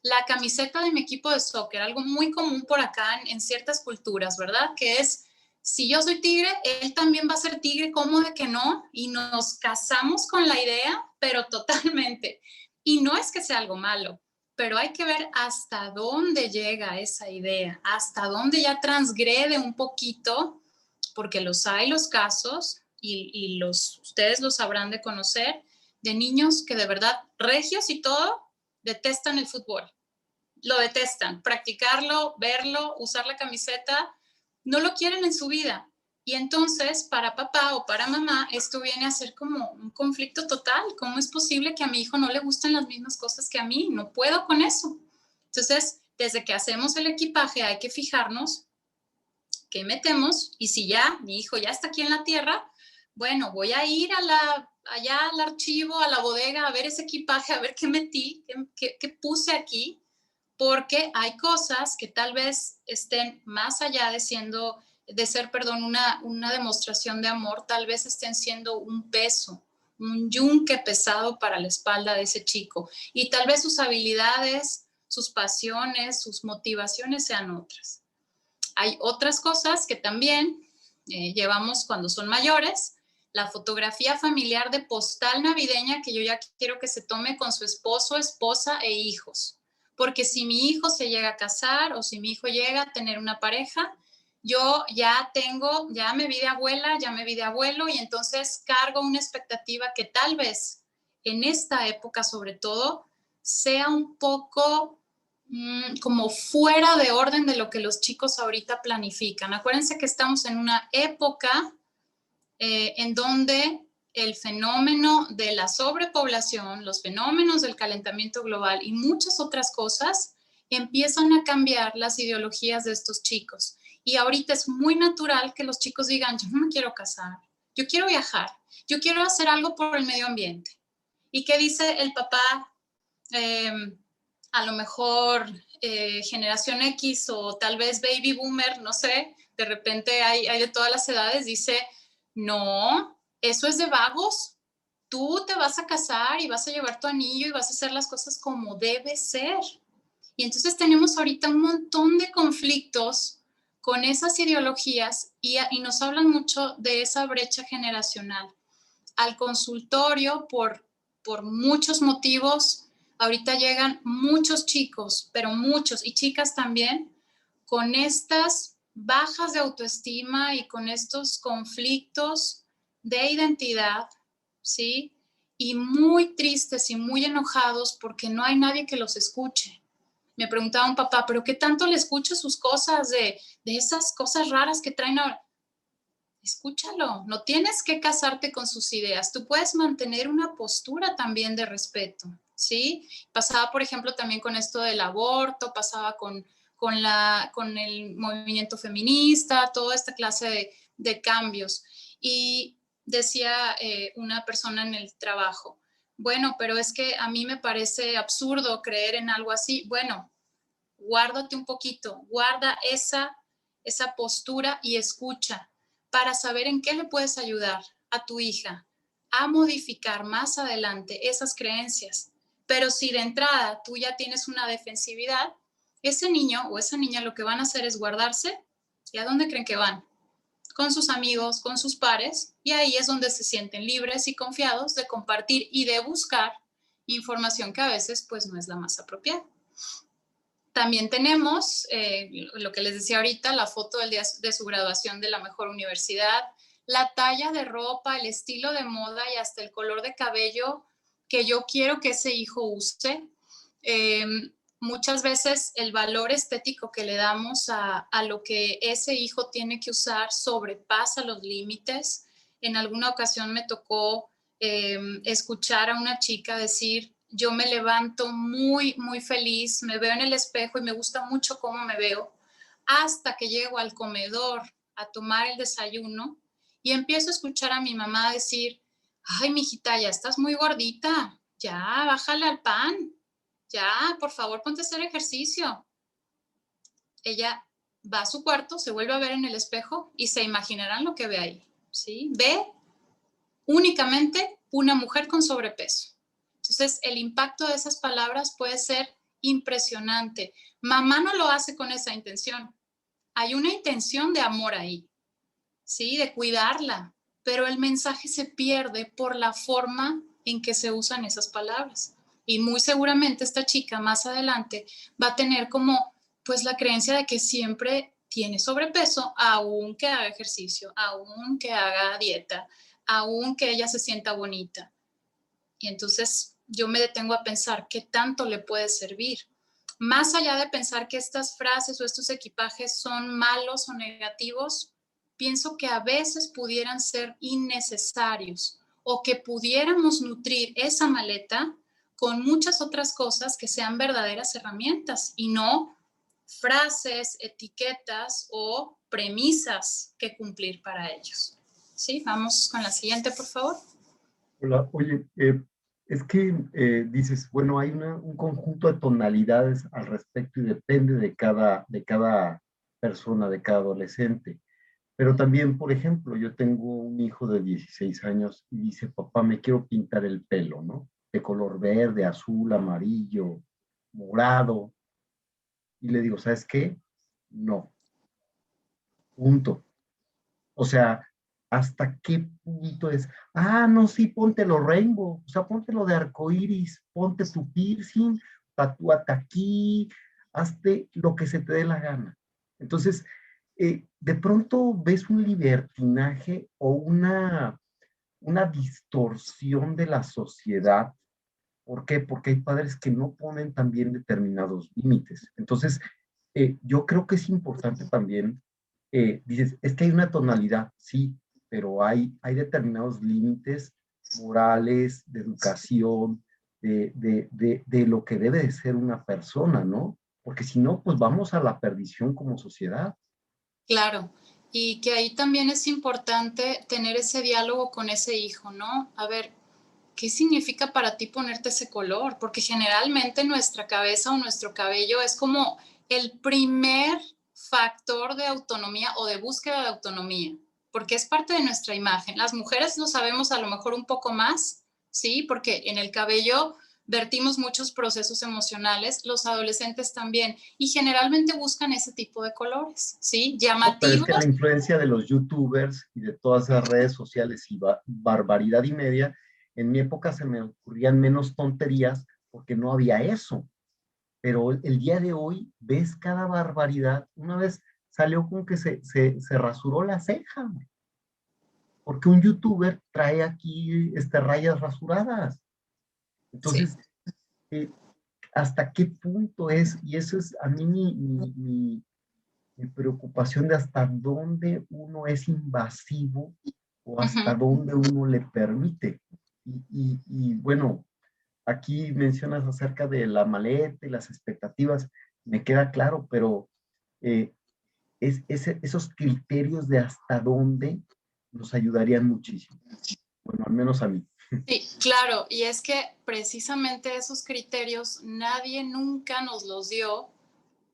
Speaker 1: La camiseta de mi equipo de soccer, algo muy común por acá en ciertas culturas, ¿verdad? Que es, si yo soy tigre, él también va a ser tigre, ¿cómo de que no? Y nos casamos con la idea, pero totalmente. Y no es que sea algo malo, pero hay que ver hasta dónde llega esa idea, hasta dónde ya transgrede un poquito, porque los hay los casos y ustedes los sabrán de conocer, de niños que de verdad, regios y todo, detestan el fútbol. Lo detestan, practicarlo, verlo, usar la camiseta, no lo quieren en su vida. Y entonces, para papá o para mamá, esto viene a ser como un conflicto total. ¿Cómo es posible que a mi hijo no le gusten las mismas cosas que a mí? No puedo con eso. Entonces, desde que hacemos el equipaje, hay que fijarnos qué metemos y si ya mi hijo ya está aquí en la tierra, bueno, voy a ir allá al archivo, a la bodega, a ver ese equipaje, a ver qué metí, qué puse aquí, porque hay cosas que tal vez estén más allá de ser, perdón, una demostración de amor, tal vez estén siendo un peso, un yunque pesado para la espalda de ese chico. Y tal vez sus habilidades, sus pasiones, sus motivaciones sean otras. Hay otras cosas que también llevamos cuando son mayores, la fotografía familiar de postal navideña que yo ya quiero que se tome con su esposo, esposa e hijos. Porque si mi hijo se llega a casar o si mi hijo llega a tener una pareja, yo ya me vi de abuela, ya me vi de abuelo y entonces cargo una expectativa que tal vez en esta época sobre todo sea un poco como fuera de orden de lo que los chicos ahorita planifican. Acuérdense que estamos en una época en donde el fenómeno de la sobrepoblación, los fenómenos del calentamiento global y muchas otras cosas empiezan a cambiar las ideologías de estos chicos. Y ahorita es muy natural que los chicos digan, yo no me quiero casar, yo quiero viajar, yo quiero hacer algo por el medio ambiente. ¿Y qué dice el papá? A lo mejor generación X o tal vez baby boomer, no sé, de repente hay de todas las edades, dice, no, eso es de vagos, tú te vas a casar y vas a llevar tu anillo y vas a hacer las cosas como debe ser. Y entonces tenemos ahorita un montón de conflictos con esas ideologías y nos hablan mucho de esa brecha generacional. Al consultorio, por muchos motivos, ahorita llegan muchos chicos, pero muchos, y chicas también, con estas bajas de autoestima y con estos conflictos de identidad, ¿sí? Y muy tristes y muy enojados porque no hay nadie que los escuche. Me preguntaba un papá, ¿pero qué tanto le escucho sus cosas de esas cosas raras que traen ahora? Escúchalo, no tienes que casarte con sus ideas, tú puedes mantener una postura también de respeto, ¿sí? Pasaba, por ejemplo, también con esto del aborto, pasaba con el movimiento feminista, toda esta clase de cambios. Y decía una persona en el trabajo, bueno, pero es que a mí me parece absurdo creer en algo así. Bueno, guárdate un poquito, guarda esa postura y escucha para saber en qué le puedes ayudar a tu hija a modificar más adelante esas creencias. Pero si de entrada tú ya tienes una defensividad, ese niño o esa niña lo que van a hacer es guardarse. ¿Y a dónde creen que van? Con sus amigos, con sus pares, y ahí es donde se sienten libres y confiados de compartir y de buscar información que a veces pues no es la más apropiada. También tenemos lo que les decía ahorita, la foto del día de su graduación de la mejor universidad, la talla de ropa, el estilo de moda y hasta el color de cabello que yo quiero que ese hijo use. Muchas veces el valor estético que le damos a lo que ese hijo tiene que usar sobrepasa los límites. En alguna ocasión me tocó escuchar a una chica decir, yo me levanto muy, muy feliz, me veo en el espejo y me gusta mucho cómo me veo, hasta que llego al comedor a tomar el desayuno y empiezo a escuchar a mi mamá decir, ay, mijita, ya estás muy gordita, ya, bájale al pan, ya, por favor, ponte a hacer ejercicio. Ella va a su cuarto, se vuelve a ver en el espejo y se imaginarán lo que ve ahí, ¿sí? Ve únicamente una mujer con sobrepeso. Entonces, el impacto de esas palabras puede ser impresionante. Mamá no lo hace con esa intención. Hay una intención de amor ahí, ¿sí? De cuidarla, pero el mensaje se pierde por la forma en que se usan esas palabras. Y muy seguramente esta chica más adelante va a tener como, pues, la creencia de que siempre tiene sobrepeso, aun que haga ejercicio, aun que haga dieta, aun que ella se sienta bonita. Y entonces yo me detengo a pensar qué tanto le puede servir. Más allá de pensar que estas frases o estos equipajes son malos o negativos, pienso que a veces pudieran ser innecesarios o que pudiéramos nutrir esa maleta con muchas otras cosas que sean verdaderas herramientas y no frases, etiquetas o premisas que cumplir para ellos. Sí, vamos con la siguiente, por favor.
Speaker 3: Hola, oye, es que dices, bueno, hay un conjunto de tonalidades al respecto y depende de cada persona, de cada adolescente. Pero también, por ejemplo, yo tengo un hijo de 16 años y dice, papá, me quiero pintar el pelo, ¿no? De color verde, azul, amarillo, morado. Y le digo, ¿sabes qué? No. Punto. O sea, ¿hasta qué punto es? Ah, no, sí, póntelo rainbow, o sea, póntelo de arcoíris, ponte tu piercing, tatúate aquí, hazte lo que se te dé la gana. Entonces, de pronto ves un libertinaje o una distorsión de la sociedad. ¿Por qué? Porque hay padres que no ponen también determinados límites. Entonces, yo creo que es importante también, dices, es que hay una tonalidad, sí, pero hay determinados límites morales, de educación, de lo que debe de ser una persona, ¿no? Porque si no, pues vamos a la perdición como sociedad.
Speaker 1: Claro, y que ahí también es importante tener ese diálogo con ese hijo, ¿no? A ver, ¿qué significa para ti ponerte ese color? Porque generalmente nuestra cabeza o nuestro cabello es como el primer factor de autonomía o de búsqueda de autonomía, porque es parte de nuestra imagen. Las mujeres lo sabemos a lo mejor un poco más, ¿sí? Porque en el cabello vertimos muchos procesos emocionales, los adolescentes también, y generalmente buscan ese tipo de colores, ¿sí?
Speaker 3: No, pero es
Speaker 1: Llamativos.
Speaker 3: que la influencia de los youtubers y de todas esas redes sociales y barbaridad y media, en mi época se me ocurrían menos tonterías porque no había eso. Pero el día de hoy ves cada barbaridad. Una vez salió con que se rasuró la ceja, porque un youtuber trae aquí rayas rasuradas.
Speaker 1: Sí.
Speaker 3: Entonces, eh, ¿hasta qué punto es? Y eso es a mí mi preocupación de hasta dónde uno es invasivo o hasta
Speaker 1: Uh-huh.
Speaker 3: dónde uno le permite. Y bueno, aquí mencionas acerca de la maleta y las expectativas, me queda claro, pero eh, esos criterios de hasta dónde nos ayudarían muchísimo. Bueno, al menos a mí.
Speaker 1: Sí, claro, y es que precisamente esos criterios nadie nunca nos los dio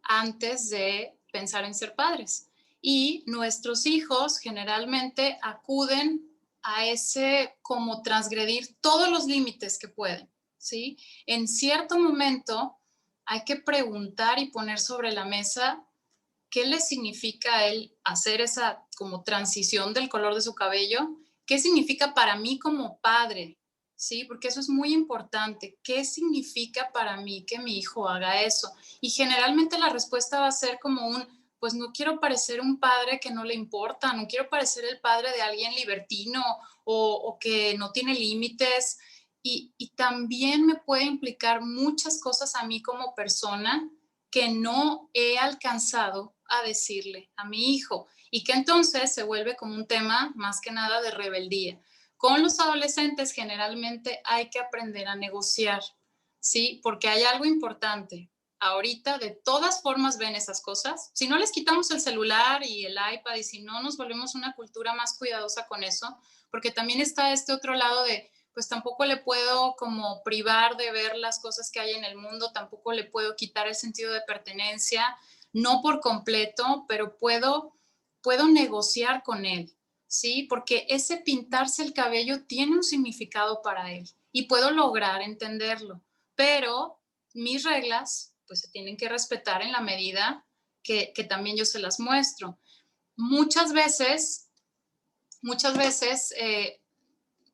Speaker 1: antes de pensar en ser padres. Y nuestros hijos generalmente acuden a ese como transgredir todos los límites que pueden, ¿sí? En cierto momento hay que preguntar y poner sobre la mesa qué le significa a él hacer esa como transición del color de su cabello, qué significa para mí como padre, ¿sí? Porque eso es muy importante. ¿Qué significa para mí que mi hijo haga eso? Y generalmente la respuesta va a ser como pues no quiero parecer un padre que no le importa, no quiero parecer el padre de alguien libertino o que no tiene límites. Y también me puede implicar muchas cosas a mí como persona que no he alcanzado a decirle a mi hijo y que entonces se vuelve como un tema más que nada de rebeldía. Con los adolescentes generalmente hay que aprender a negociar, ¿sí? Porque hay algo importante. Ahorita de todas formas ven esas cosas. Si no les quitamos el celular y el iPad y si no nos volvemos una cultura más cuidadosa con eso, porque también está este otro lado de pues tampoco le puedo como privar de ver las cosas que hay en el mundo, tampoco le puedo quitar el sentido de pertenencia, no por completo, pero puedo negociar con él, ¿sí? Porque ese pintarse el cabello tiene un significado para él y puedo lograr entenderlo, pero mis reglas pues se tienen que respetar en la medida que también yo se las muestro. Muchas veces,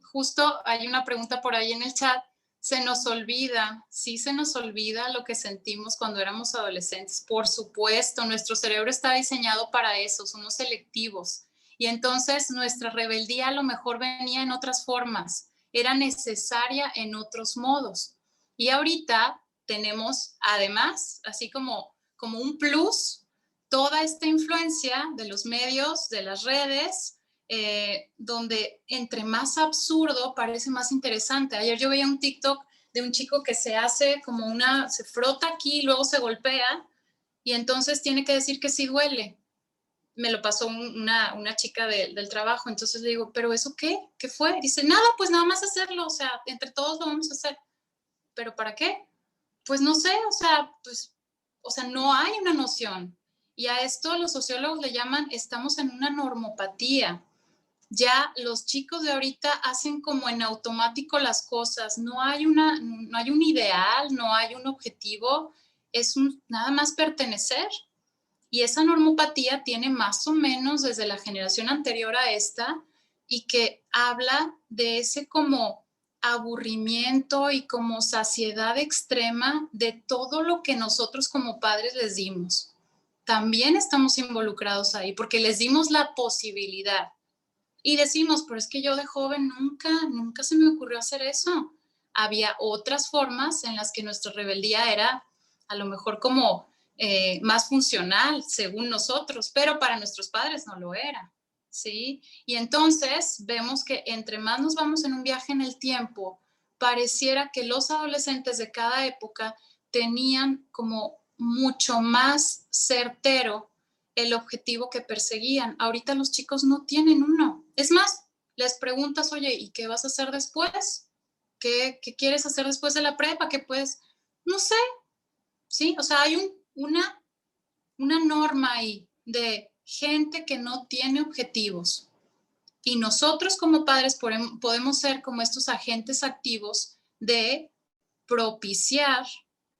Speaker 1: justo hay una pregunta por ahí en el chat, se nos olvida, sí se nos olvida lo que sentimos cuando éramos adolescentes. Por supuesto, nuestro cerebro está diseñado para eso, somos selectivos. Y entonces nuestra rebeldía a lo mejor venía en otras formas, era necesaria en otros modos. Y ahorita tenemos, además, así como un plus, toda esta influencia de los medios, de las redes, donde entre más absurdo parece más interesante. Ayer yo veía un TikTok de un chico que se hace como se frota aquí y luego se golpea y entonces tiene que decir que sí duele. Me lo pasó una chica del trabajo, entonces le digo, ¿pero eso qué? ¿Qué fue? Dice, nada, pues nada más hacerlo, o sea, entre todos lo vamos a hacer. ¿Pero para qué? Pues no sé, o sea, no hay una noción. Y a esto los sociólogos le llaman, estamos en una normopatía. Ya los chicos de ahorita hacen como en automático las cosas, no hay un ideal, no hay un objetivo es nada más pertenecer. Y esa normopatía tiene más o menos desde la generación anterior a esta, y que habla de ese como aburrimiento y como saciedad extrema de todo lo que nosotros como padres les dimos. También estamos involucrados ahí porque les dimos la posibilidad. Y decimos, pero es que yo de joven nunca se me ocurrió hacer eso. Había otras formas en las que nuestra rebeldía era a lo mejor como más funcional según nosotros, pero para nuestros padres no lo era, ¿sí? Y entonces vemos que entre más nos vamos en un viaje en el tiempo, pareciera que los adolescentes de cada época tenían como mucho más certero el objetivo que perseguían. Ahorita los chicos no tienen uno. Es más, les preguntas, oye, ¿y qué vas a hacer después? ¿Qué quieres hacer después de la prepa? ¿Qué puedes? No sé, ¿sí? O sea, hay una norma ahí de gente que no tiene objetivos. Y nosotros como padres podemos ser como estos agentes activos de propiciar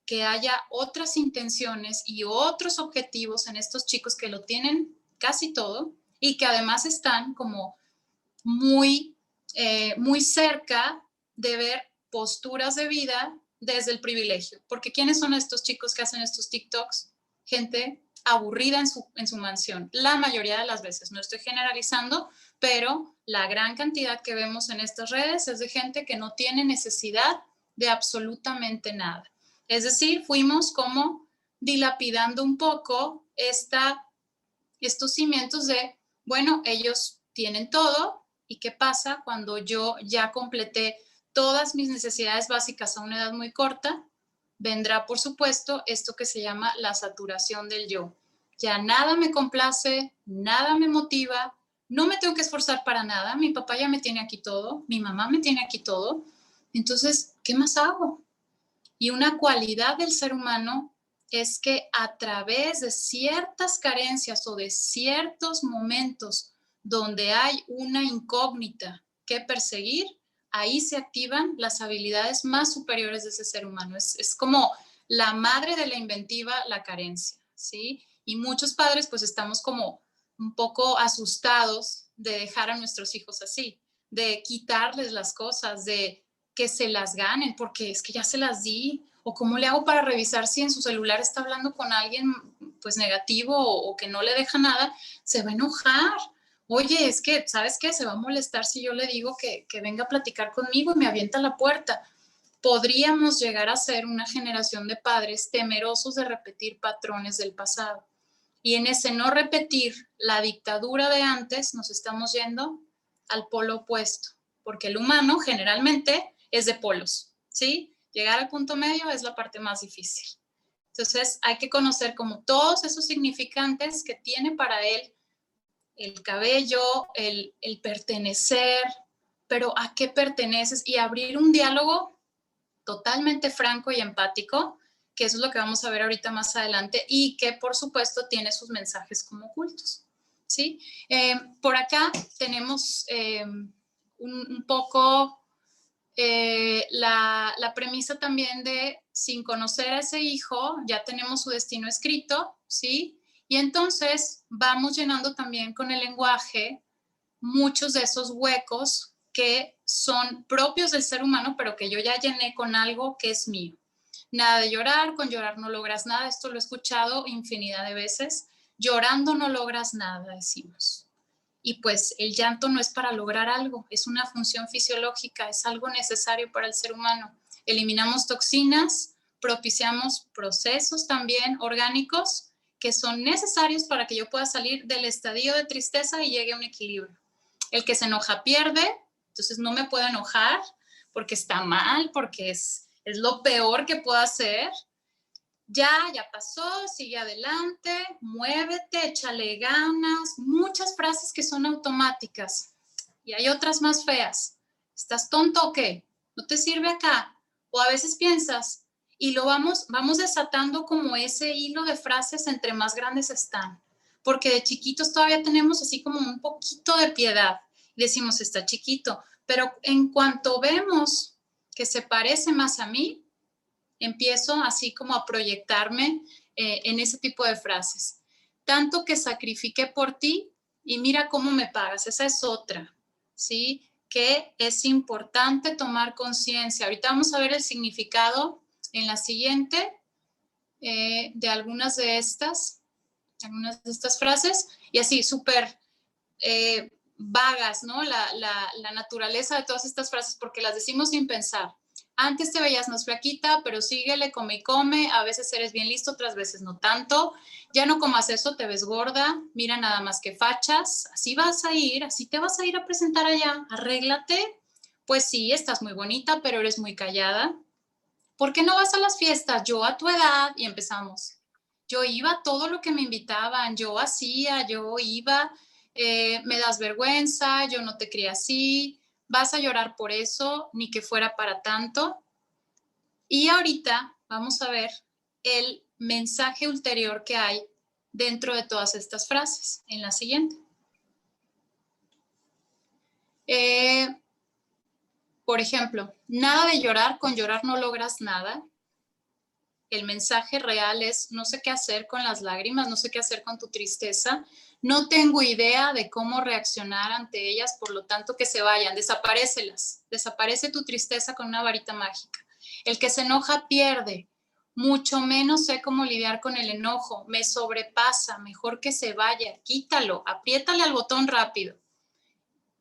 Speaker 1: que haya otras intenciones y otros objetivos en estos chicos que lo tienen casi todo y que además están como muy cerca de ver posturas de vida desde el privilegio. Porque ¿quiénes son estos chicos que hacen estos TikToks? Gente aburrida en su mansión. La mayoría de las veces, no estoy generalizando, pero la gran cantidad que vemos en estas redes es de gente que no tiene necesidad de absolutamente nada. Es decir, fuimos como dilapidando un poco estos cimientos de, bueno, ellos tienen todo, ¿y qué pasa cuando yo ya completé todas mis necesidades básicas a una edad muy corta? Vendrá, por supuesto, esto que se llama la saturación del yo. Ya nada me complace, nada me motiva, no me tengo que esforzar para nada, mi papá ya me tiene aquí todo, mi mamá me tiene aquí todo, entonces, ¿qué más hago? Y una cualidad del ser humano es que a través de ciertas carencias o de ciertos momentos donde hay una incógnita que perseguir, ahí se activan las habilidades más superiores de ese ser humano. Es como la madre de la inventiva, la carencia, ¿sí? Y muchos padres pues estamos como un poco asustados de dejar a nuestros hijos así, de quitarles las cosas, de que se las ganen, porque es que ya se las di, o cómo le hago para revisar si en su celular está hablando con alguien pues negativo o que no le deja nada, se va a enojar. Oye, es que, ¿sabes qué? Se va a molestar si yo le digo que venga a platicar conmigo y me avienta a la puerta. Podríamos llegar a ser una generación de padres temerosos de repetir patrones del pasado. Y en ese no repetir la dictadura de antes, nos estamos yendo al polo opuesto, porque el humano generalmente es de polos, ¿sí? Llegar al punto medio es la parte más difícil. Entonces hay que conocer como todos esos significantes que tiene para él el cabello, el pertenecer, pero ¿a qué perteneces? Y abrir un diálogo totalmente franco y empático, que eso es lo que vamos a ver ahorita más adelante y que por supuesto tiene sus mensajes como ocultos, ¿sí? Por acá tenemos un poco la premisa también de sin conocer a ese hijo, ya tenemos su destino escrito, ¿sí? Y entonces vamos llenando también con el lenguaje muchos de esos huecos que son propios del ser humano, pero que yo ya llené con algo que es mío. Nada de llorar, con llorar no logras nada, esto lo he escuchado infinidad de veces. Llorando no logras nada, decimos. Y pues el llanto no es para lograr algo, es una función fisiológica, es algo necesario para el ser humano. Eliminamos toxinas, propiciamos procesos también orgánicos que son necesarios para que yo pueda salir del estadio de tristeza y llegue a un equilibrio. El que se enoja pierde, entonces no me puedo enojar porque está mal, porque es lo peor que puedo hacer. Ya pasó, sigue adelante, muévete, échale ganas, muchas frases que son automáticas. Y hay otras más feas. ¿Estás tonto o qué? ¿No te sirve acá? O a veces piensas, y lo vamos desatando como ese hilo de frases entre más grandes están. Porque de chiquitos todavía tenemos así como un poquito de piedad. Decimos, está chiquito. Pero en cuanto vemos que se parece más a mí, empiezo así como a proyectarme en ese tipo de frases. Tanto que sacrifiqué por ti y mira cómo me pagas. Esa es otra, ¿sí? Que es importante tomar conciencia. Ahorita vamos a ver el significado en la siguiente de algunas de estas frases y así súper vagas, ¿no? La naturaleza de todas estas frases porque las decimos sin pensar. Antes te veías más flaquita, pero síguele, come y come. A veces eres bien listo, otras veces no tanto. Ya no comas eso, te ves gorda. Mira nada más que fachas. Así vas a ir, así te vas a ir a presentar allá. Arréglate. Pues sí, estás muy bonita, pero eres muy callada. ¿Por qué no vas a las fiestas? Yo a tu edad, y empezamos. Yo iba a todo lo que me invitaban, yo hacía, yo iba, me das vergüenza, yo no te crié así, vas a llorar por eso, ni que fuera para tanto. Y ahorita vamos a ver el mensaje ulterior que hay dentro de todas estas frases, en la siguiente. Por ejemplo, nada de llorar, con llorar no logras nada. El mensaje real es, no sé qué hacer con las lágrimas, no sé qué hacer con tu tristeza, no tengo idea de cómo reaccionar ante ellas, por lo tanto que se vayan, desaparécelas, desaparece tu tristeza con una varita mágica. El que se enoja pierde, mucho menos sé cómo lidiar con el enojo, me sobrepasa, mejor que se vaya, quítalo, apriétale al botón rápido.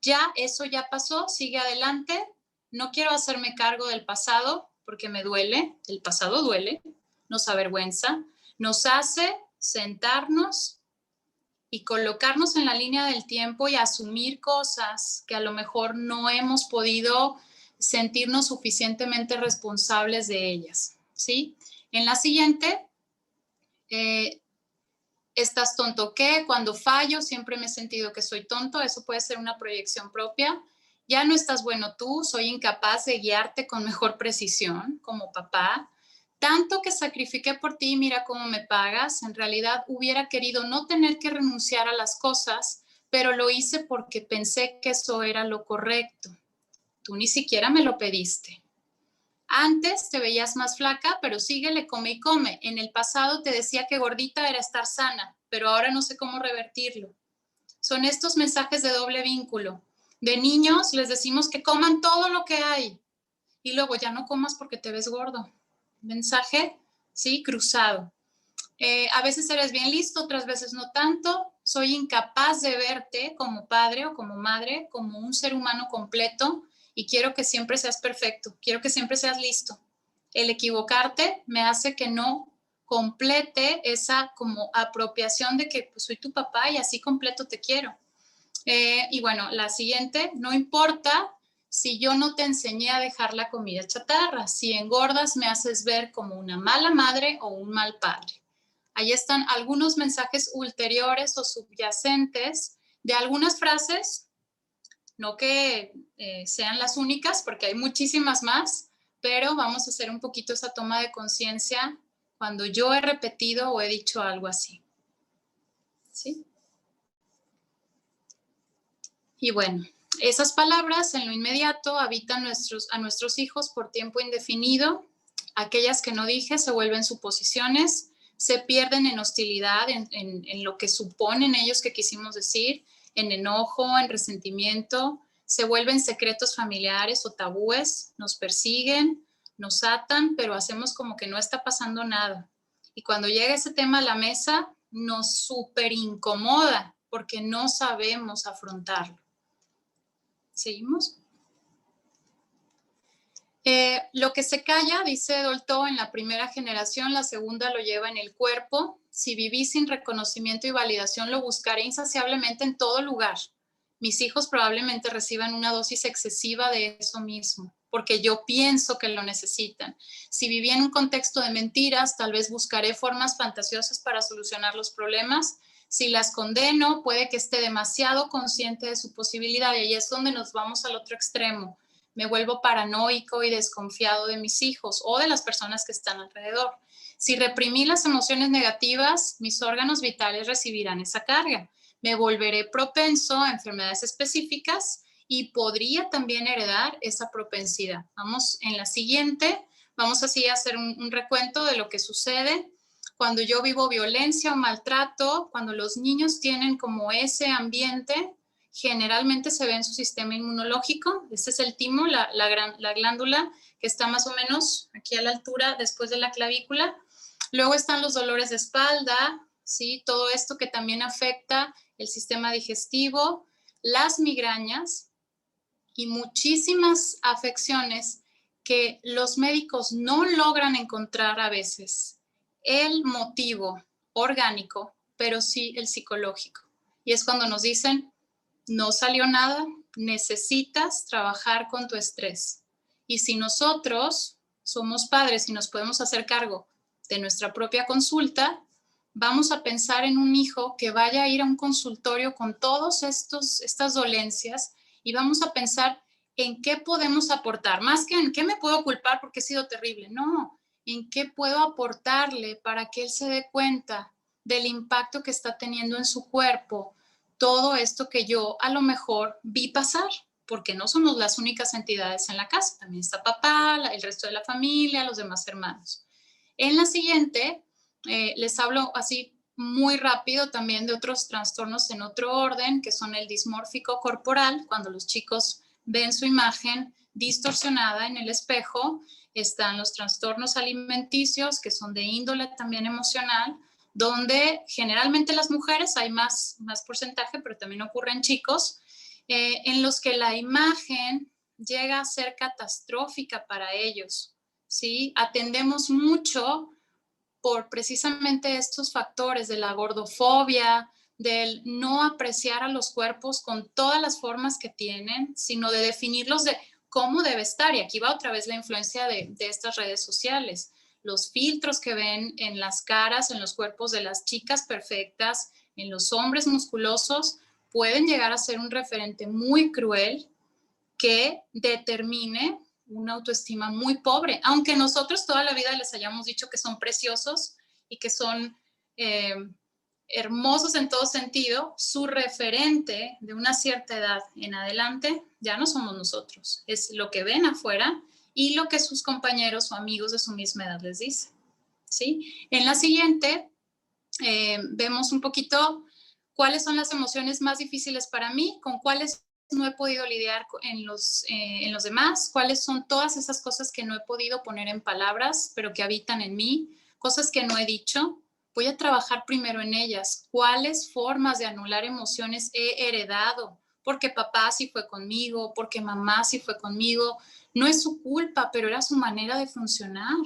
Speaker 1: Ya, eso ya pasó, sigue adelante, no quiero hacerme cargo del pasado porque me duele, el pasado duele, nos avergüenza, nos hace sentarnos y colocarnos en la línea del tiempo y asumir cosas que a lo mejor no hemos podido sentirnos suficientemente responsables de ellas, ¿sí? En la siguiente, ¿estás tonto qué? Cuando fallo siempre me he sentido que soy tonto, eso puede ser una proyección propia. Ya no estás bueno tú, soy incapaz de guiarte con mejor precisión como papá. Tanto que sacrifiqué por ti, mira cómo me pagas. En realidad hubiera querido no tener que renunciar a las cosas, pero lo hice porque pensé que eso era lo correcto. Tú ni siquiera me lo pediste. Antes te veías más flaca, pero síguele, come y come. En el pasado te decía que gordita era estar sana, pero ahora no sé cómo revertirlo. Son estos mensajes de doble vínculo. De niños les decimos que coman todo lo que hay y luego ya no comas porque te ves gordo. Mensaje, sí, cruzado. A veces eres bien listo, otras veces no tanto. Soy incapaz de verte como padre o como madre, como un ser humano completo y quiero que siempre seas perfecto, quiero que siempre seas listo. El equivocarte me hace que no complete esa como apropiación de que pues, soy tu papá y así completo te quiero. Y bueno, la siguiente, no importa si yo no te enseñé a dejar la comida chatarra, si engordas me haces ver como una mala madre o un mal padre. Ahí están algunos mensajes ulteriores o subyacentes de algunas frases, no que sean las únicas, porque hay muchísimas más, pero vamos a hacer un poquito esa toma de conciencia cuando yo he repetido o he dicho algo así. ¿Sí? Y bueno, esas palabras en lo inmediato habitan a nuestros hijos por tiempo indefinido. Aquellas que no dije se vuelven suposiciones, se pierden en hostilidad, en lo que suponen ellos que quisimos decir, en enojo, en resentimiento, se vuelven secretos familiares o tabúes, nos persiguen, nos atan, pero hacemos como que no está pasando nada. Y cuando llega ese tema a la mesa, nos súper incomoda porque no sabemos afrontarlo. ¿Seguimos? Lo que se calla, dice Dolto, en la primera generación, la segunda lo lleva en el cuerpo. Si viví sin reconocimiento y validación, lo buscaré insaciablemente en todo lugar. Mis hijos probablemente reciban una dosis excesiva de eso mismo, porque yo pienso que lo necesitan. Si viví en un contexto de mentiras, tal vez buscaré formas fantasiosas para solucionar los problemas. Si las condeno, puede que esté demasiado consciente de su posibilidad y ahí es donde nos vamos al otro extremo. Me vuelvo paranoico y desconfiado de mis hijos o de las personas que están alrededor. Si reprimí las emociones negativas, mis órganos vitales recibirán esa carga. Me volveré propenso a enfermedades específicas y podría también heredar esa propensidad. Vamos en la siguiente, Vamos así a hacer un recuento de lo que sucede cuando yo vivo violencia o maltrato, cuando los niños tienen como ese ambiente. Generalmente se ve en su sistema inmunológico. Este es el timo, la glándula que está más o menos aquí a la altura después de la clavícula. Luego están los dolores de espalda, ¿sí? Todo esto que también afecta el sistema digestivo, las migrañas y muchísimas afecciones que los médicos no logran encontrar a veces el motivo orgánico, pero sí el psicológico. Y es cuando nos dicen, no salió nada, necesitas trabajar con tu estrés. Y si nosotros somos padres y nos podemos hacer cargo de nuestra propia consulta, vamos a pensar en un hijo que vaya a ir a un consultorio con todas estas dolencias y vamos a pensar en qué podemos aportar, más que en qué me puedo culpar porque he sido terrible. No, en qué puedo aportarle para que él se dé cuenta del impacto que está teniendo en su cuerpo todo esto que yo a lo mejor vi pasar, porque no somos las únicas entidades en la casa, también está papá, el resto de la familia, los demás hermanos. En la siguiente, les hablo así muy rápido también de otros trastornos en otro orden, que son el dismórfico corporal, cuando los chicos ven su imagen distorsionada en el espejo. Están los trastornos alimenticios, que son de índole también emocional, donde generalmente las mujeres hay más porcentaje, pero también ocurre en chicos, en los que la imagen llega a ser catastrófica para ellos, ¿sí? Atendemos mucho por precisamente estos factores de la gordofobia, del no apreciar a los cuerpos con todas las formas que tienen, sino de definirlos de cómo debe estar. Y aquí va otra vez la influencia de estas redes sociales. Los filtros que ven en las caras, en los cuerpos de las chicas perfectas, en los hombres musculosos, pueden llegar a ser un referente muy cruel que determine una autoestima muy pobre, aunque nosotros toda la vida les hayamos dicho que son preciosos y que son hermosos en todo sentido, su referente de una cierta edad en adelante ya no somos nosotros, es lo que ven afuera y lo que sus compañeros o amigos de su misma edad les dicen, ¿sí? En la siguiente vemos un poquito cuáles son las emociones más difíciles para mí, con cuáles no he podido lidiar en los demás, cuáles son todas esas cosas que no he podido poner en palabras, pero que habitan en mí, cosas que no he dicho. Voy a trabajar primero en ellas. ¿Cuáles formas de anular emociones he heredado? Porque papá sí fue conmigo, porque mamá sí fue conmigo. No es su culpa, pero era su manera de funcionar.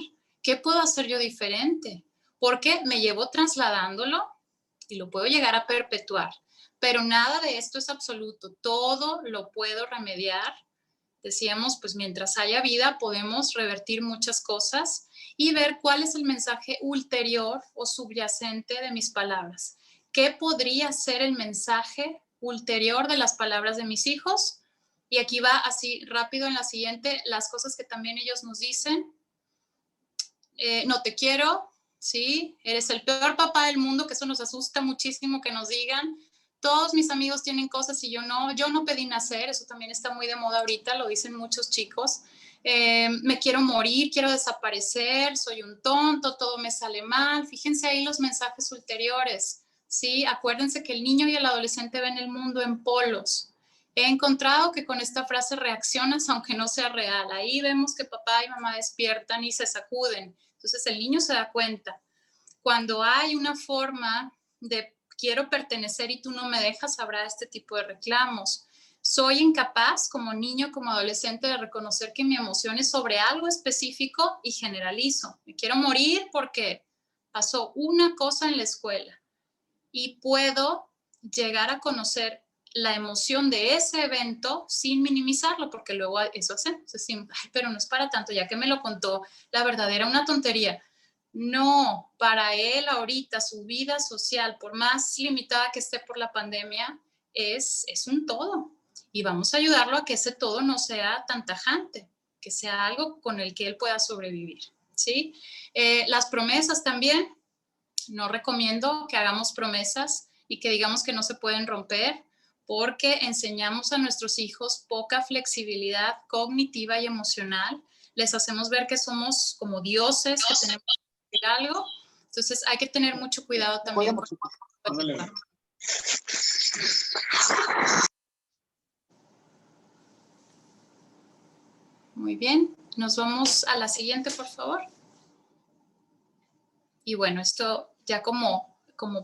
Speaker 1: ¿Qué puedo hacer yo diferente? Porque me llevo trasladándolo y lo puedo llegar a perpetuar. Pero nada de esto es absoluto, todo lo puedo remediar. Decíamos, pues mientras haya vida podemos revertir muchas cosas y ver cuál es el mensaje ulterior o subyacente de mis palabras. ¿Qué podría ser el mensaje ulterior de las palabras de mis hijos? Y aquí va así rápido en la siguiente, las cosas que también ellos nos dicen. No te quiero, ¿sí? Eres el peor papá del mundo, que eso nos asusta muchísimo que nos digan. Todos mis amigos tienen cosas y yo no pedí nacer, eso también está muy de moda ahorita, lo dicen muchos chicos. Me quiero morir, quiero desaparecer, soy un tonto, todo me sale mal. Fíjense ahí los mensajes ulteriores, ¿sí? Acuérdense que el niño y el adolescente ven el mundo en polos. He encontrado que con esta frase reaccionas aunque no sea real. Ahí vemos que papá y mamá despiertan y se sacuden. Entonces el niño se da cuenta. Cuando hay una forma de quiero pertenecer y tú no me dejas, habrá este tipo de reclamos. Soy incapaz como niño, como adolescente, de reconocer que mi emoción es sobre algo específico y generalizo. Me quiero morir porque pasó una cosa en la escuela y puedo llegar a conocer la emoción de ese evento sin minimizarlo, porque luego eso hacemos. Ay, pero no es para tanto, ya que me lo contó, la verdad era una tontería. No, para él ahorita su vida social, por más limitada que esté por la pandemia, es un todo. Y vamos a ayudarlo a que ese todo no sea tan tajante, que sea algo con el que él pueda sobrevivir, ¿sí? Las promesas también, no recomiendo que hagamos promesas y que digamos que no se pueden romper, porque enseñamos a nuestros hijos poca flexibilidad cognitiva y emocional. les hacemos ver que somos como dioses, que tenemos que hacer algo. Entonces hay que tener mucho cuidado también. Muy bien, nos vamos a la siguiente, por favor. Y bueno, esto ya como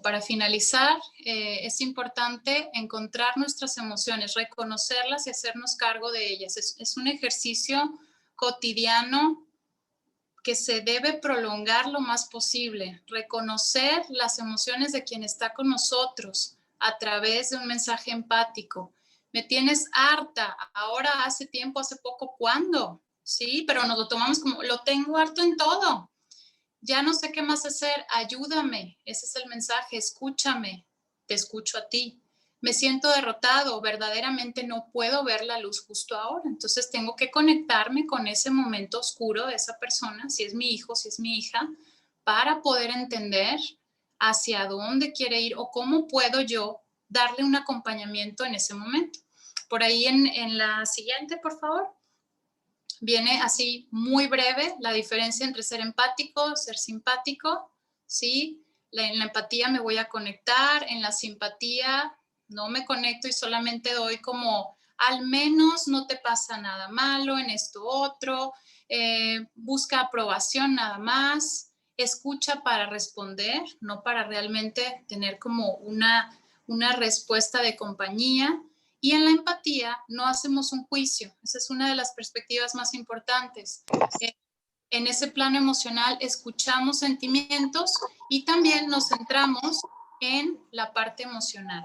Speaker 1: para finalizar, es importante encontrar nuestras emociones, reconocerlas y hacernos cargo de ellas. Es un ejercicio cotidiano que se debe prolongar lo más posible. Reconocer las emociones de quien está con nosotros a través de un mensaje empático. Me tienes harta, ahora hace tiempo, hace poco, ¿cuándo? Sí, pero nos lo tomamos como, lo tengo harto en todo. Ya no sé qué más hacer, ayúdame, ese es el mensaje, escúchame, te escucho a ti. Me siento derrotado, verdaderamente no puedo ver la luz justo ahora, entonces tengo que conectarme con ese momento oscuro de esa persona, si es mi hijo, si es mi hija, para poder entender hacia dónde quiere ir o cómo puedo yo darle un acompañamiento en ese momento. Por ahí en la siguiente, por favor. Viene así muy breve la diferencia entre ser empático, ser simpático, ¿sí? En la empatía me voy a conectar, en la simpatía no me conecto y solamente doy como, al menos no te pasa nada malo en esto otro, busca aprobación nada más, escucha para responder, no para realmente tener como una respuesta de compañía. Y en la empatía no hacemos un juicio. Esa es una de las perspectivas más importantes. En ese plano emocional escuchamos sentimientos y también nos centramos en la parte emocional.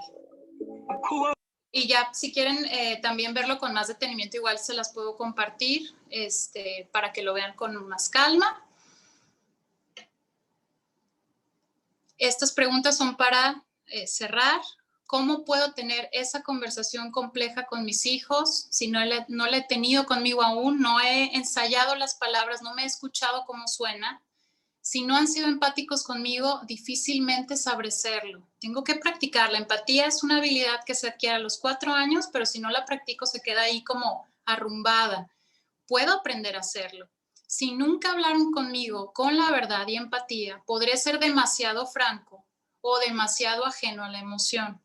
Speaker 1: Y ya, si quieren también verlo con más detenimiento, igual se las puedo compartir para que lo vean con más calma. Estas preguntas son para cerrar. ¿Cómo puedo tener esa conversación compleja con mis hijos si no la he tenido conmigo aún? No he ensayado las palabras, no me he escuchado cómo suena. Si no han sido empáticos conmigo, difícilmente sabré serlo. Tengo que practicar. La empatía es una habilidad que se adquiere a los 4 años, pero si no la practico se queda ahí como arrumbada. Puedo aprender a hacerlo. Si nunca hablaron conmigo con la verdad y empatía, podré ser demasiado franco o demasiado ajeno a la emoción.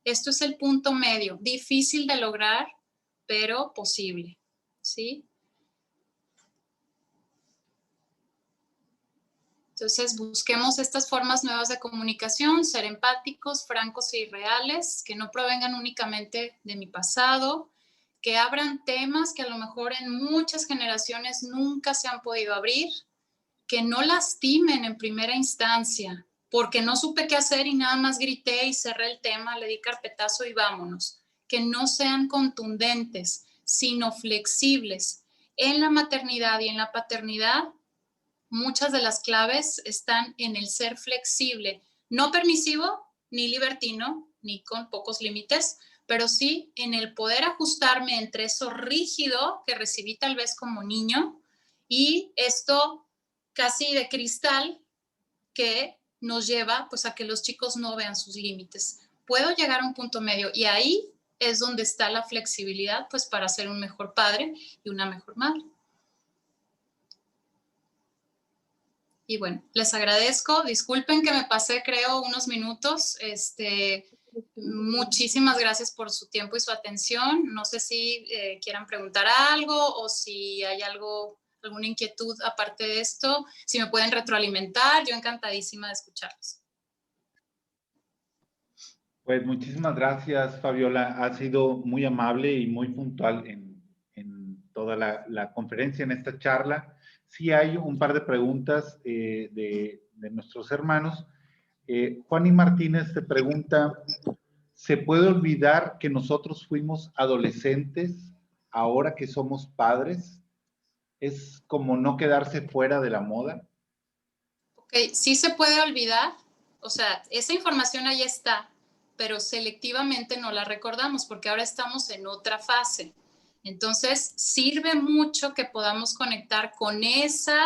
Speaker 1: Esto es el punto medio, difícil de lograr, pero posible, ¿sí? Entonces, busquemos estas formas nuevas de comunicación, ser empáticos, francos y reales, que no provengan únicamente de mi pasado, que abran temas que a lo mejor en muchas generaciones nunca se han podido abrir, que no lastimen en primera instancia, porque no supe qué hacer y nada más grité y cerré el tema, le di carpetazo y vámonos. Que no sean contundentes, sino flexibles. En la maternidad y en la paternidad, muchas de las claves están en el ser flexible, no permisivo, ni libertino, ni con pocos límites, pero sí en el poder ajustarme entre eso rígido que recibí tal vez como niño y esto casi de cristal que nos lleva pues a que los chicos no vean sus límites. Puedo llegar a un punto medio y ahí es donde está la flexibilidad pues para ser un mejor padre y una mejor madre. Y bueno, les agradezco, disculpen que me pasé creo unos minutos, muchísimas gracias por su tiempo y su atención. No sé si quieran preguntar algo o si hay alguna inquietud aparte de esto, si me pueden retroalimentar, yo encantadísima de escucharlos.
Speaker 2: Pues muchísimas gracias, Fabiola. Ha sido muy amable y muy puntual en toda la conferencia, en esta charla. Sí hay un par de preguntas de nuestros hermanos. Juan Martínez te pregunta, ¿se puede olvidar que nosotros fuimos adolescentes ahora que somos padres? ¿Es como no quedarse fuera de la moda?
Speaker 1: Ok, sí se puede olvidar, o sea, esa información ahí está, pero selectivamente no la recordamos porque ahora estamos en otra fase. Entonces, sirve mucho que podamos conectar con esa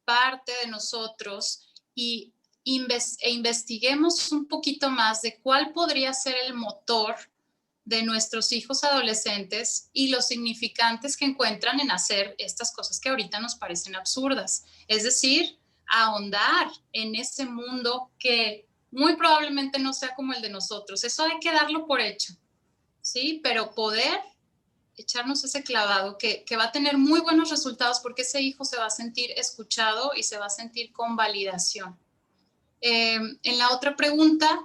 Speaker 1: parte de nosotros y investiguemos un poquito más de cuál podría ser el motor de nuestros hijos adolescentes y los significantes que encuentran en hacer estas cosas que ahorita nos parecen absurdas. Es decir, ahondar en ese mundo que muy probablemente no sea como el de nosotros. Eso hay que darlo por hecho, ¿sí? Pero poder echarnos ese clavado que va a tener muy buenos resultados porque ese hijo se va a sentir escuchado y se va a sentir con validación. En la otra pregunta,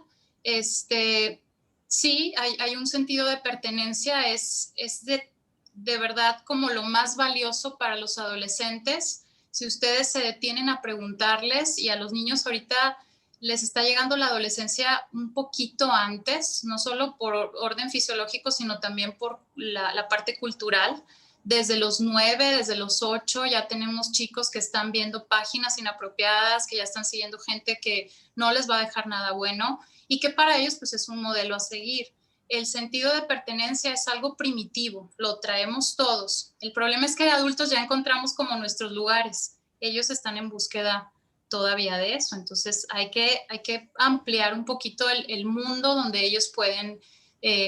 Speaker 1: sí, hay un sentido de pertenencia, es de verdad como lo más valioso para los adolescentes. Si ustedes se detienen a preguntarles, y a los niños ahorita les está llegando la adolescencia un poquito antes, no solo por orden fisiológico, sino también por la parte cultural. Desde los 9, desde los 8, ya tenemos chicos que están viendo páginas inapropiadas, que ya están siguiendo gente que no les va a dejar nada bueno y que para ellos pues es un modelo a seguir. El sentido de pertenencia es algo primitivo, lo traemos todos. El problema es que de adultos ya encontramos como nuestros lugares. Ellos están en búsqueda todavía de eso. Entonces hay que ampliar un poquito el mundo donde ellos pueden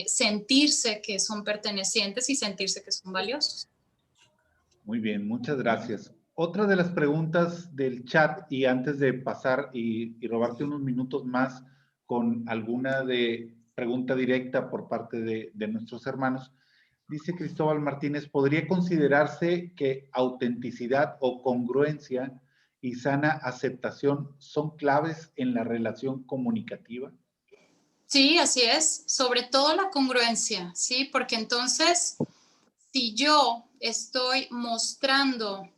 Speaker 1: sentirse que son pertenecientes y sentirse que son valiosos.
Speaker 2: Muy bien, muchas gracias. Otra de las preguntas del chat, y antes de pasar y robarte unos minutos más con alguna pregunta directa por parte de nuestros hermanos, dice Cristóbal Martínez, ¿podría considerarse que autenticidad o congruencia y sana aceptación son claves en la relación comunicativa?
Speaker 1: Sí, así es, sobre todo la congruencia, ¿sí? Porque entonces, si yo estoy mostrando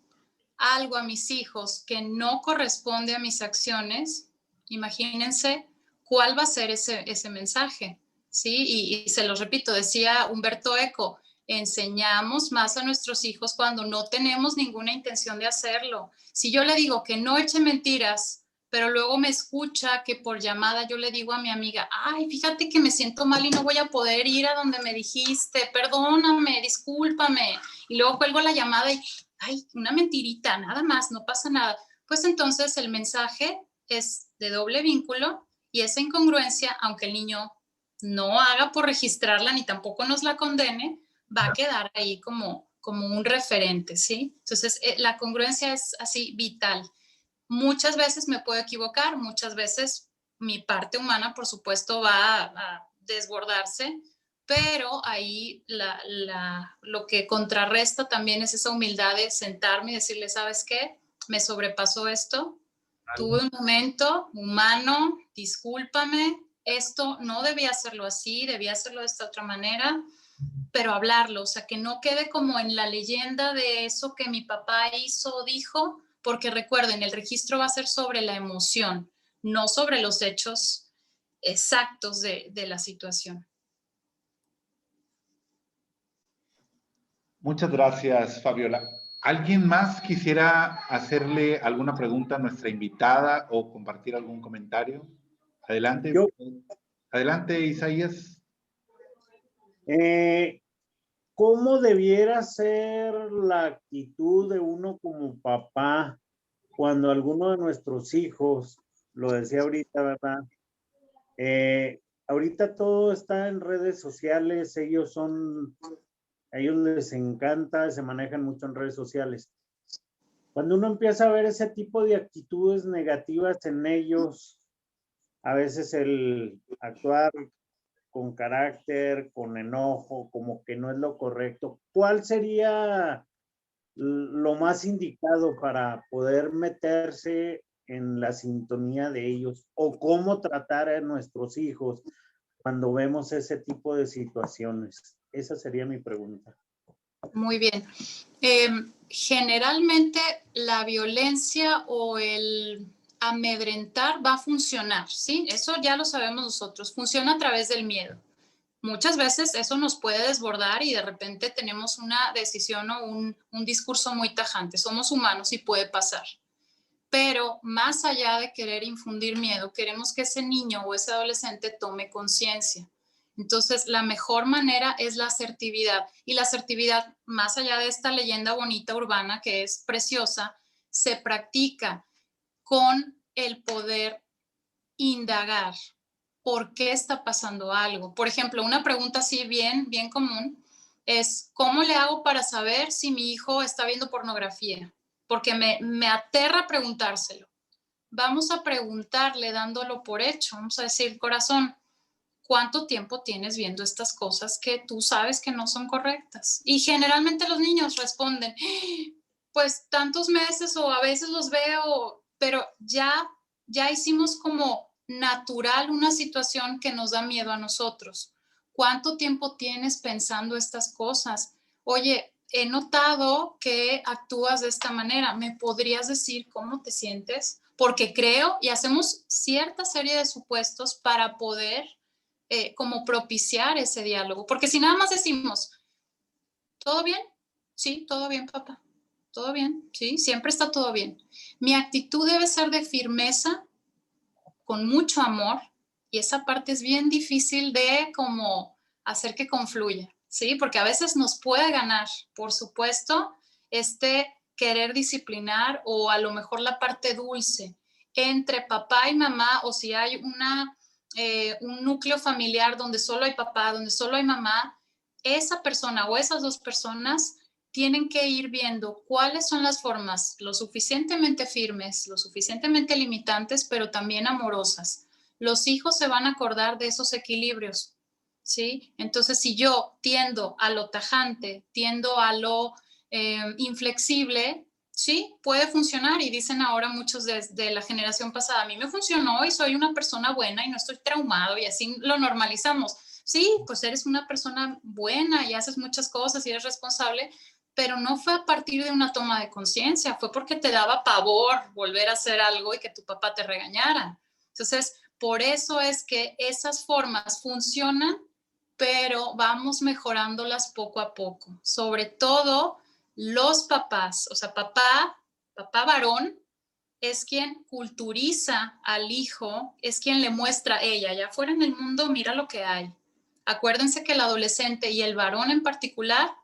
Speaker 1: algo a mis hijos que no corresponde a mis acciones, imagínense cuál va a ser ese mensaje, ¿sí? Y se los repito, decía Humberto Eco, enseñamos más a nuestros hijos cuando no tenemos ninguna intención de hacerlo. Si yo le digo que no eche mentiras, pero luego me escucha que por llamada yo le digo a mi amiga, ay, fíjate que me siento mal y no voy a poder ir a donde me dijiste, perdóname, discúlpame. Y luego cuelgo la llamada y, ay, una mentirita, nada más, no pasa nada. Pues entonces el mensaje es de doble vínculo y esa incongruencia, aunque el niño no haga por registrarla ni tampoco nos la condene, va a quedar ahí como un referente, ¿sí? Entonces la congruencia es así vital. Muchas veces me puedo equivocar, muchas veces mi parte humana, por supuesto, va a desbordarse, pero ahí lo que contrarresta también es esa humildad de sentarme y decirle, ¿sabes qué? Me sobrepasó esto, tuve un momento humano, discúlpame, esto no debía hacerlo así, debía hacerlo de esta otra manera, pero hablarlo, o sea, que no quede como en la leyenda de eso que mi papá hizo o dijo, porque recuerden, el registro va a ser sobre la emoción, no sobre los hechos exactos de la situación.
Speaker 2: Muchas gracias, Fabiola. ¿Alguien más quisiera hacerle alguna pregunta a nuestra invitada o compartir algún comentario? Adelante.
Speaker 4: Yo,
Speaker 2: Adelante, Isaías.
Speaker 4: ¿Cómo debiera ser la actitud de uno como papá cuando alguno de nuestros hijos, lo decía ahorita, ¿verdad? Ahorita todo está en redes sociales, a ellos les encanta, se manejan mucho en redes sociales. Cuando uno empieza a ver ese tipo de actitudes negativas en ellos, a veces el actuar con carácter, con enojo, como que no es lo correcto, ¿cuál sería lo más indicado para poder meterse en la sintonía de ellos? ¿O cómo tratar a nuestros hijos cuando vemos ese tipo de situaciones? Esa sería mi pregunta.
Speaker 1: Muy bien. Generalmente la violencia o el amedrentar va a funcionar, ¿sí? Eso ya lo sabemos nosotros. Funciona a través del miedo. Muchas veces eso nos puede desbordar y de repente tenemos una decisión o un discurso muy tajante. Somos humanos y puede pasar. Pero más allá de querer infundir miedo, queremos que ese niño o ese adolescente tome conciencia. Entonces, la mejor manera es la asertividad. Y la asertividad, más allá de esta leyenda bonita urbana que es preciosa, se practica con el poder indagar, por qué está pasando algo. Por ejemplo, una pregunta así bien común es, ¿cómo le hago para saber si mi hijo está viendo pornografía? Porque me aterra preguntárselo. Vamos a preguntarle dándolo por hecho. Vamos a decir, corazón, ¿cuánto tiempo tienes viendo estas cosas que tú sabes que no son correctas? Y generalmente los niños responden, pues tantos meses o a veces los veo, pero ya hicimos como natural una situación que nos da miedo a nosotros. ¿Cuánto tiempo tienes pensando estas cosas? Oye, he notado que actúas de esta manera. ¿Me podrías decir cómo te sientes? Porque creo y hacemos cierta serie de supuestos para poder como propiciar ese diálogo. Porque si nada más decimos, ¿todo bien? Sí, todo bien, papá. ¿Todo bien? Sí, siempre está todo bien. Mi actitud debe ser de firmeza, con mucho amor, y esa parte es bien difícil de como hacer que confluya, ¿sí? Porque a veces nos puede ganar, por supuesto, querer disciplinar o a lo mejor la parte dulce entre papá y mamá, o si hay un núcleo familiar donde solo hay papá, donde solo hay mamá, esa persona o esas dos personas tienen que ir viendo cuáles son las formas lo suficientemente firmes, lo suficientemente limitantes, pero también amorosas. Los hijos se van a acordar de esos equilibrios, ¿sí? Entonces, si yo tiendo a lo tajante, tiendo a lo inflexible, sí, puede funcionar. Y dicen ahora muchos de la generación pasada, a mí me funcionó y soy una persona buena y no estoy traumado, y así lo normalizamos. Sí, pues eres una persona buena y haces muchas cosas y eres responsable, pero no fue a partir de una toma de conciencia, fue porque te daba pavor volver a hacer algo y que tu papá te regañara. Entonces, por eso es que esas formas funcionan, pero vamos mejorándolas poco a poco. Sobre todo los papás, o sea, papá varón, es quien culturiza al hijo, es quien le muestra, ella, allá afuera en el mundo, mira lo que hay. Acuérdense que el adolescente y el varón en particular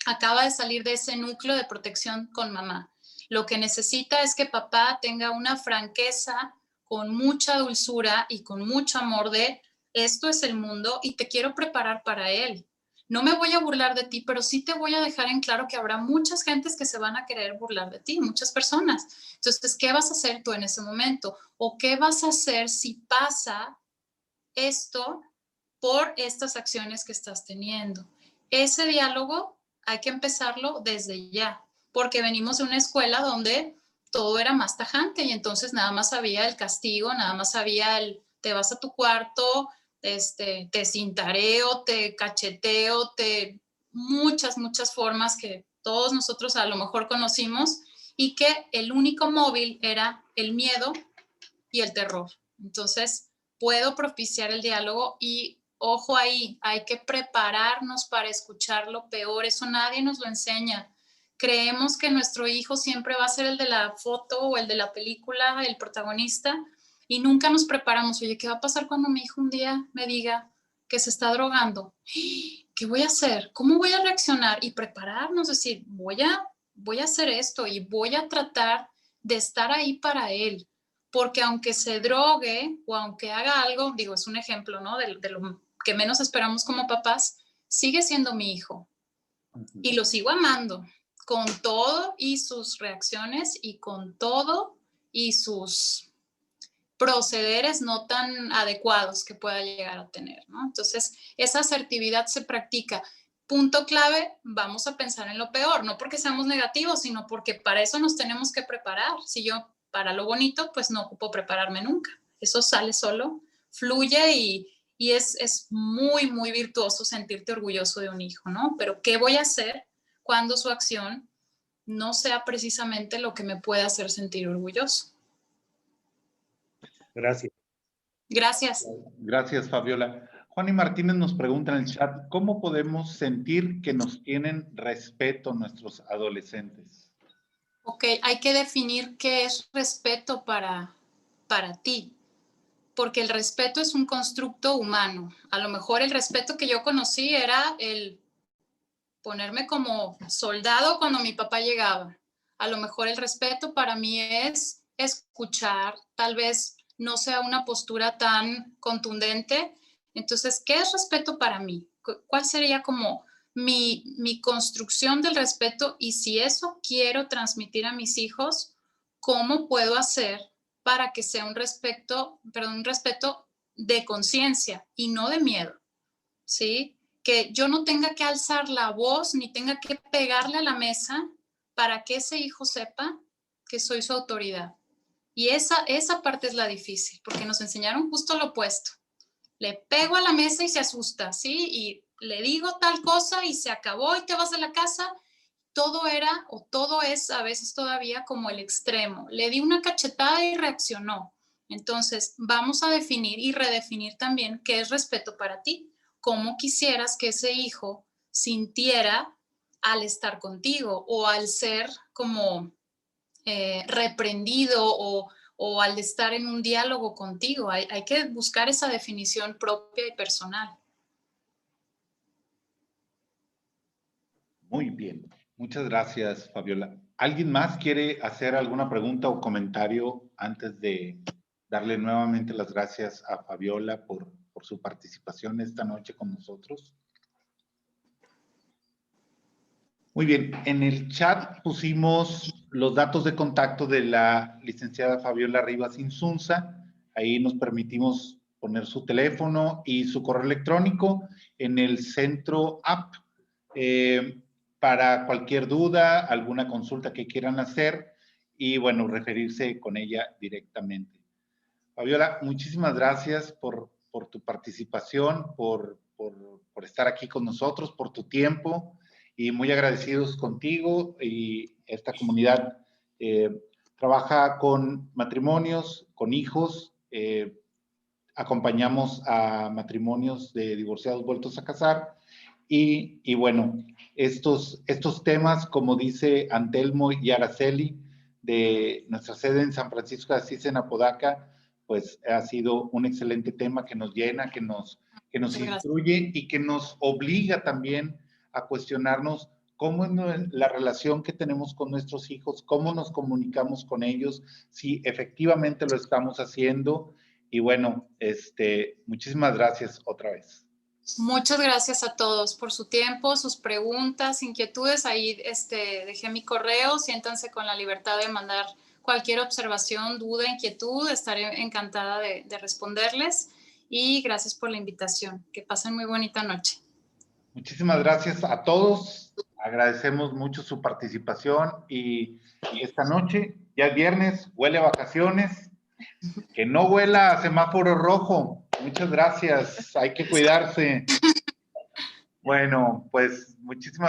Speaker 1: acaba de salir de ese núcleo de protección con mamá. Lo que necesita es que papá tenga una franqueza con mucha dulzura y con mucho amor de esto es el mundo y te quiero preparar para él. No me voy a burlar de ti, pero sí te voy a dejar en claro que habrá muchas gentes que se van a querer burlar de ti, muchas personas. Entonces, ¿qué vas a hacer tú en ese momento? ¿O qué vas a hacer si pasa esto por estas acciones que estás teniendo? Ese diálogo hay que empezarlo desde ya, porque venimos de una escuela donde todo era más tajante y entonces nada más había el castigo, nada más había el te vas a tu cuarto, te cintareo, te cacheteo, muchas formas que todos nosotros a lo mejor conocimos, y que el único móvil era el miedo y el terror. Entonces, puedo propiciar el diálogo y ojo ahí, hay que prepararnos para escuchar lo peor, eso nadie nos lo enseña. Creemos que nuestro hijo siempre va a ser el de la foto o el de la película, el protagonista, y nunca nos preparamos. Oye, ¿qué va a pasar cuando mi hijo un día me diga que se está drogando? ¿Qué voy a hacer? ¿Cómo voy a reaccionar? Y prepararnos, decir, voy a hacer esto y voy a tratar de estar ahí para él. Porque aunque se drogue o aunque haga algo, digo, es un ejemplo, ¿no? De lo que menos esperamos como papás, sigue siendo mi hijo. Y lo sigo amando con todo y sus reacciones y con todo y sus procederes no tan adecuados que pueda llegar a tener, ¿no? Entonces, esa asertividad se practica. Punto clave, vamos a pensar en lo peor, no porque seamos negativos, sino porque para eso nos tenemos que preparar. Si yo para lo bonito, pues no ocupo prepararme nunca. Eso sale solo, fluye y es muy virtuoso sentirte orgulloso de un hijo, ¿no? Pero ¿qué voy a hacer cuando su acción no sea precisamente lo que me pueda hacer sentir orgulloso?
Speaker 4: Gracias.
Speaker 1: Gracias.
Speaker 2: Gracias, Fabiola. Juan y Martínez nos pregunta en el chat, ¿cómo podemos sentir que nos tienen respeto nuestros adolescentes?
Speaker 1: Ok, hay que definir qué es respeto para ti, porque el respeto es un constructo humano. A lo mejor el respeto que yo conocí era el ponerme como soldado cuando mi papá llegaba. A lo mejor el respeto para mí es escuchar, tal vez no sea una postura tan contundente. Entonces, ¿qué es respeto para mí? ¿Cuál sería como mi construcción del respeto? Y si eso quiero transmitir a mis hijos, ¿cómo puedo hacer para que sea un respeto de conciencia y no de miedo? ¿Sí? Que yo no tenga que alzar la voz ni tenga que pegarle a la mesa para que ese hijo sepa que soy su autoridad. Y esa parte es la difícil, porque nos enseñaron justo lo opuesto. Le pego a la mesa y se asusta, ¿sí? Y le digo tal cosa y se acabó y te vas de la casa. Todo era o todo es a veces todavía como el extremo. Le di una cachetada y reaccionó. Entonces, vamos a definir y redefinir también qué es respeto para ti. ¿Cómo quisieras que ese hijo sintiera al estar contigo o al ser como reprendido o al estar en un diálogo contigo? Hay que buscar esa definición propia y personal.
Speaker 2: Muy bien. Muchas gracias, Fabiola. ¿Alguien más quiere hacer alguna pregunta o comentario antes de darle nuevamente las gracias a Fabiola por su participación esta noche con nosotros? Muy bien, en el chat pusimos los datos de contacto de la licenciada Fabiola Rivas Insunza. Ahí nos permitimos poner su teléfono y su correo electrónico en el centro app. Para cualquier duda, alguna consulta que quieran hacer y, bueno, referirse con ella directamente. Fabiola, muchísimas gracias por tu participación, por estar aquí con nosotros, por tu tiempo, y muy agradecidos contigo. Y esta comunidad trabaja con matrimonios, con hijos, acompañamos a matrimonios de divorciados vueltos a casar, y bueno, estos temas, como dice Antelmo y Araceli, de nuestra sede en San Francisco de Asís, en Apodaca, pues ha sido un excelente tema que nos llena, que nos instruye y que nos obliga también a cuestionarnos cómo es la relación que tenemos con nuestros hijos, cómo nos comunicamos con ellos, si efectivamente lo estamos haciendo. Y bueno, muchísimas gracias otra vez.
Speaker 1: Muchas gracias a todos por su tiempo, sus preguntas, inquietudes. Ahí dejé mi correo. Siéntanse con la libertad de mandar cualquier observación, duda, inquietud. Estaré encantada de responderles. Y gracias por la invitación. Que pasen muy bonita noche.
Speaker 2: Muchísimas gracias a todos. Agradecemos mucho su participación y esta noche, ya es viernes, huele a vacaciones. Que no huela a semáforo rojo. Muchas gracias. Hay que cuidarse. Bueno, pues muchísimas